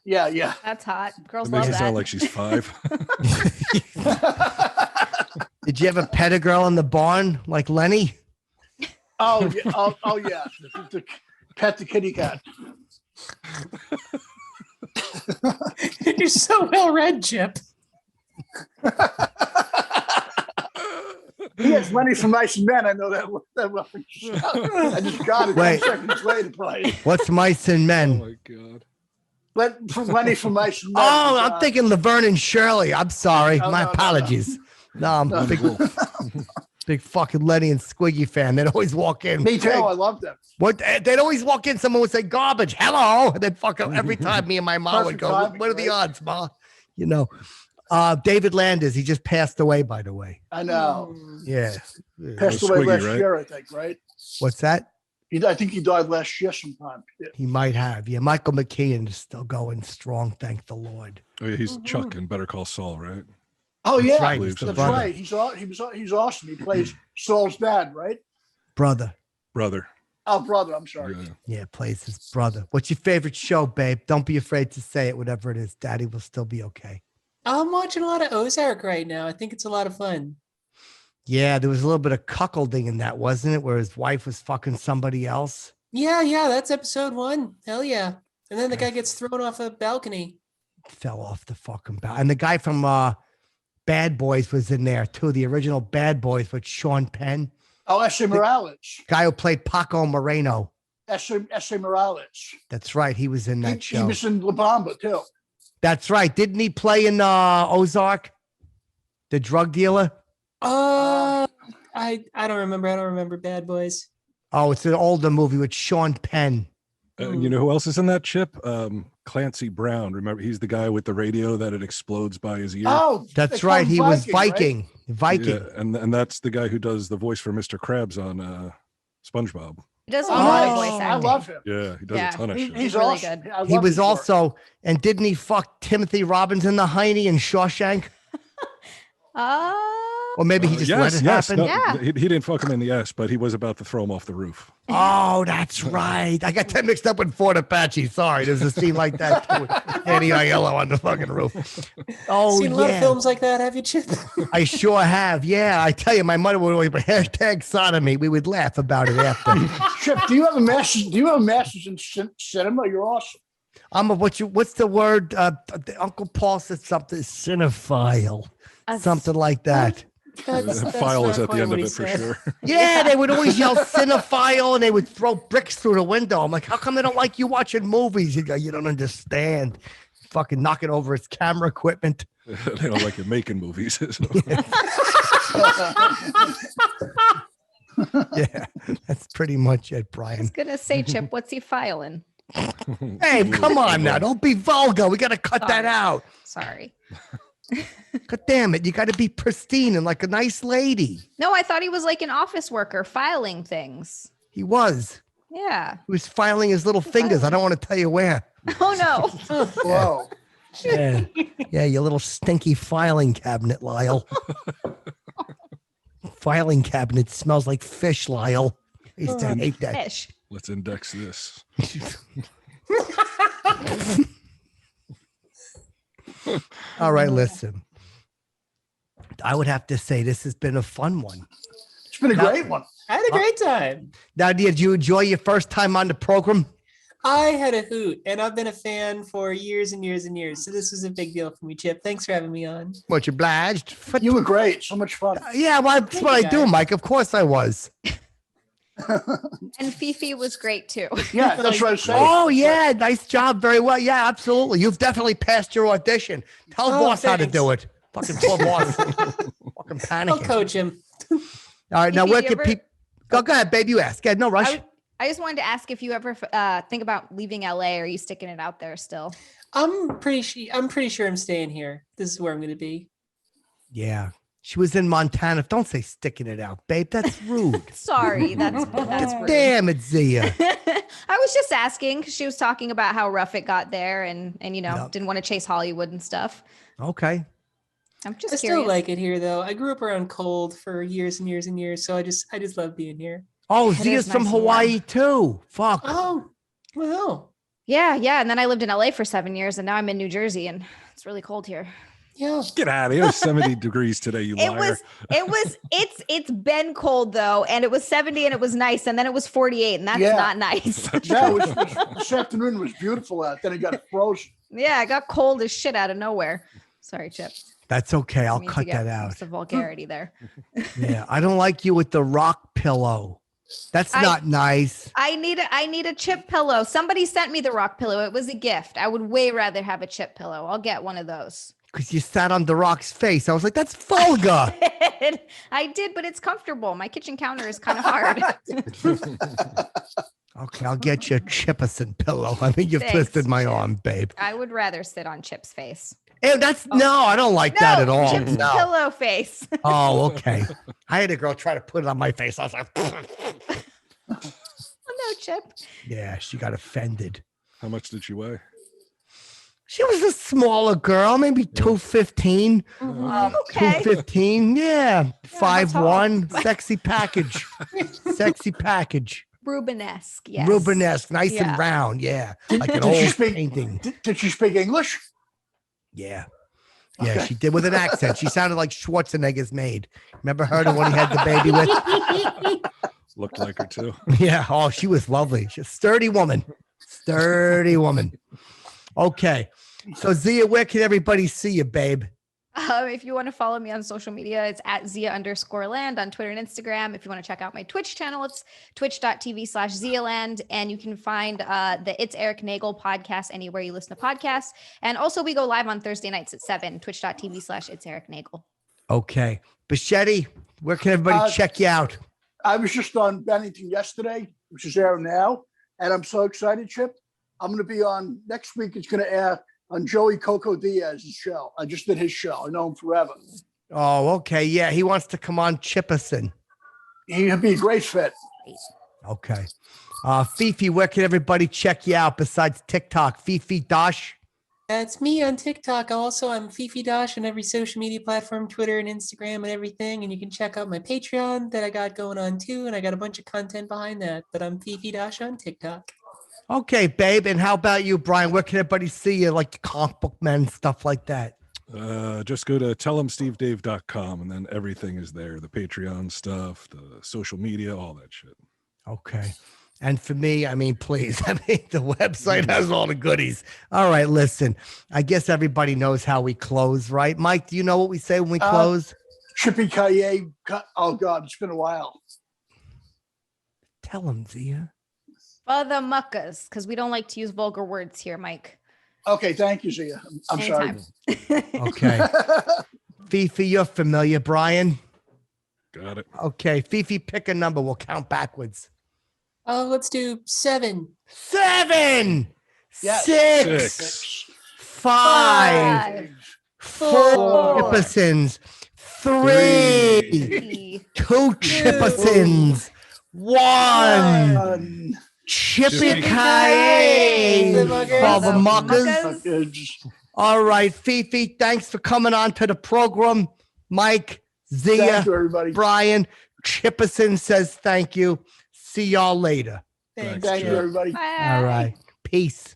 Yeah. That's hot. Girls It love makes it that. sound like she's 5. Did you ever pet a girl in the barn like Lenny? Oh yeah. Oh yeah. To pet the kitty cat. You're so well read, Chip. Yes, Lenny from Mice and Men. I know that reference. I just got it Wait. 10 seconds later, Brian. What's mice and Oh men? my God. Lenny from Mice and Men. Oh, I'm thinking Laverne and Shirley. I'm sorry. No, My no, no, no. apologies. No, I'm No. big. Big fucking Lenny and Squiggy fan. They'd always walk in. Me too. Hey, I love them. what? They'd always walk in. Someone would say garbage. Hello. And then fucking every time me and my mom would Perfect go, timing, what are the right? odds, Ma? You know, David Landis, he just passed away, by the way. I know. Yeah. Passed away Squiggy, last right? year, I think, right? What's that? I think he died last year sometime. Yeah. He might have. Yeah. Michael McKean is still going strong. Thank the Lord. Oh, yeah, he's Chuck in Better Call Saul, right? Oh That's yeah, right, he's the that's brother. right. He's awesome. He plays Saul's dad, right? Brother. Brother. Oh, brother. I'm sorry. Yeah. Yeah, plays his brother. What's your favorite show, babe? Don't be afraid to say it, whatever it is. Daddy will still be okay. I'm watching a lot of Ozark right now. I think it's a lot of fun. Yeah, there was a little bit of cuckolding in that, wasn't it? Where his wife was fucking somebody else. Yeah, that's episode 1. Hell yeah. And then the guy gets thrown off a balcony. Fell off the fucking bow. And the guy from Bad Boys was in there too. The original Bad Boys with Sean Penn. Oh, S.A. Morales. Guy who played Paco Moreno. S.A. Morales. That's right. He was in that He show. was in La Bamba too. That's right. Didn't he play in Ozark? The drug dealer? I don't remember. I don't remember Bad Boys. Oh, it's an older movie with Sean Penn. You know who else is in that, Chip? Clancy Brown. Remember, he's the guy with the radio that it explodes by his ear. Oh, That's they call right. him He was right? Viking. Viking. Yeah, and that's the guy who does the voice for Mr. Krabs on SpongeBob. He does a Oh, lot of nice. voice I acting. love him. Yeah, he does Yeah. a ton of shit. He's really awesome. good. I He love was his work. also, and didn't he fuck Timothy Robbins in the Heine in Shawshank? Or maybe he just let it happen. No, Yeah. he didn't fuck him in the ass, but he was about to throw him off the roof. Oh, that's right. I got that mixed up with Fort Apache. Sorry, there's a scene like that too. Danny Aiello on the fucking roof. Oh, Seen a lot of yeah. films like that, have you, Chip? I sure have. Yeah, I tell you, my mother would always hashtag sodomy. We would laugh about it after. Chip, do you have a master's? Do you have a master's in cinema? You're awesome. I'm a what's the word? Uncle Paul said something cinephile, something like that. That's File not is at the quite end what of he it for said. sure. Yeah, they would always yell cinephile and they would throw bricks through the window. I'm like, how come they don't like you watching movies? You go, you don't understand. Fucking knocking over his camera equipment. They don't like you making movies. Yeah, that's pretty much it, I was Brian. gonna say, Chip, what's he filing? Hey, come on now. Don't be vulgar. We got to cut that Sorry. out. Sorry. God damn it. You got to be pristine and like a nice lady. No, I thought he was like an office worker filing things. He was. Yeah. He was filing his little fingers. I don't want to tell you where. Oh no. Whoa. Yeah, yeah, your little stinky filing cabinet, Lyle. Filing cabinet smells like fish, Lyle. I used to hate that. Fish. Let's index this. All right, listen. I would have to say this has been a fun one. It's been a great one. I had a great time. Now, did you enjoy your first time on the program? I had a hoot, and I've been a fan for years and years and years. So this was a big deal for me, Chip. Thanks for having me on. Much obliged. You were great. So much fun. Yeah, well, that's what I do, Mike. Of course I was. And Fifi was great too. Yeah, that's what I was saying. Oh, yeah. Nice job. Very well. Yeah, absolutely. You've definitely passed your audition. Tell Oh, boss how to thanks. do it. Fucking poor boss. Fucking I'll panicking. coach him. All right, now Fifi, where you can ever- people go ahead, babe. You ask. Go ahead, no rush. I just wanted to ask if you ever think about leaving LA. Or are you sticking it out there still? I'm pretty sure I'm staying here. This is where I'm going to be. Yeah. She was in Montana. Don't say sticking it out, babe. That's rude. Sorry, that's rude. Damn it, Zia. I was just asking because she was talking about how rough it got there, and you know Yep. didn't want to chase Hollywood and stuff. Okay. I'm just I curious. still like it here, though. I grew up around cold for years and years and years, so I just love being here. Oh, It Zia's is from nice and Hawaii too. Fuck. Oh, well, Yeah. And then I lived in LA for 7 years, and now I'm in New Jersey, and it's really cold here. yeah. Get out of here. It was 70 degrees today, you liar. It's been cold though, and it was 70 and it was nice, and then it was 48, and that's Yeah. not nice. Yeah, this afternoon was beautiful out. Then it got frozen. Yeah, it got cold as shit out of nowhere. Sorry, Chip. That's okay. I'll Didn't mean to cut get that out. The vulgarity there. Yeah. I don't like you with the rock pillow. That's not nice. I need a chip pillow. Somebody sent me the rock pillow. It was a gift. I would way rather have a chip pillow. I'll get one of those. Because you sat on the rock's face. I was like, that's vulgar. I did, but it's comfortable. My kitchen counter is kind of hard. Okay, I'll get you a Chipperson pillow. I think you've Thanks, twisted my Chip. arm, babe. I would rather sit on Chip's face. Hey, no, I don't like that at all. Chip's No. pillow face. Oh, okay. I had a girl try to put it on my face. I was like, Oh, no, Chip. yeah, she got offended. How much did she weigh? She was a smaller girl, maybe 215. Okay. 215, yeah. how 5'1", sexy package. Sexy package. Rubenesque, yes. Rubenesque, nice Yeah. and round, yeah. Like an Did she old speak- painting. Did she speak English? Yeah. Yeah, Okay. she did with an accent. She sounded like Schwarzenegger's maid. Remember her, the one he had the baby with? Looked like her too. Yeah. Oh, she was lovely. She's a sturdy woman. Sturdy woman. Okay. So Zia, where can everybody see you, babe? If you want to follow me on social media, it's at Zia_land on Twitter and Instagram. If you want to check out my Twitch channel, it's twitch.tv/ZiaLand. And you can find the It's Eric Nagel podcast anywhere you listen to podcasts. And also we go live on Thursday nights at 7, twitch.tv/It's Eric Nagel. Okay. Boccetti, where can everybody check you out? I was just on Bennington yesterday, which is airing now, and I'm so excited, Chip. I'm going to be on next week. It's going to air on Joey Coco Diaz's show. I just did his show. I know him forever. Oh, okay. Yeah, he wants to come on Chipperson. He'd be a great fit. Okay. Fifi, where can everybody check you out besides TikTok? Fifi Dosch. That's me on TikTok. I'm Fifi Dosch on every social media platform, Twitter and Instagram and everything. And you can check out my Patreon that I got going on too. And I got a bunch of content behind that. But I'm Fifi Dosch on TikTok. Okay, babe. And how about you, Brian? Where can everybody see you? Like comic book men, stuff like that. Just go to tellemstevedave.com and then everything is there. The Patreon stuff, the social media, all that shit. Okay. And for me, I mean, please, I mean, the website has all the goodies. All right, listen, I guess everybody knows how we close, right? Mike, do you know what we say when we close? Chippy Kaye. Oh, God, it's been a while. Tell them, Zia. For the muckas, because we don't like to use vulgar words here, Mike. Okay, thank you, Zia. I'm sorry. Okay. Fifi, you're familiar. Brian? Got it. Okay. Fifi, pick a number. We'll count backwards. Oh, let's do 7. 7, Yes. 6, 6, 5, 4 Chippersons, 3, 2 Chippersons, 1 Chippy Kaye for the muckers. All right, Fifi, thanks for coming on to the program. Mike, Zia, Thank you, everybody. Brian, Chipperson says thank you. See y'all later. Thanks. Thank you, everybody. Bye. All right. Peace.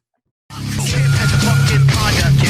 Chip has a fucking podcast.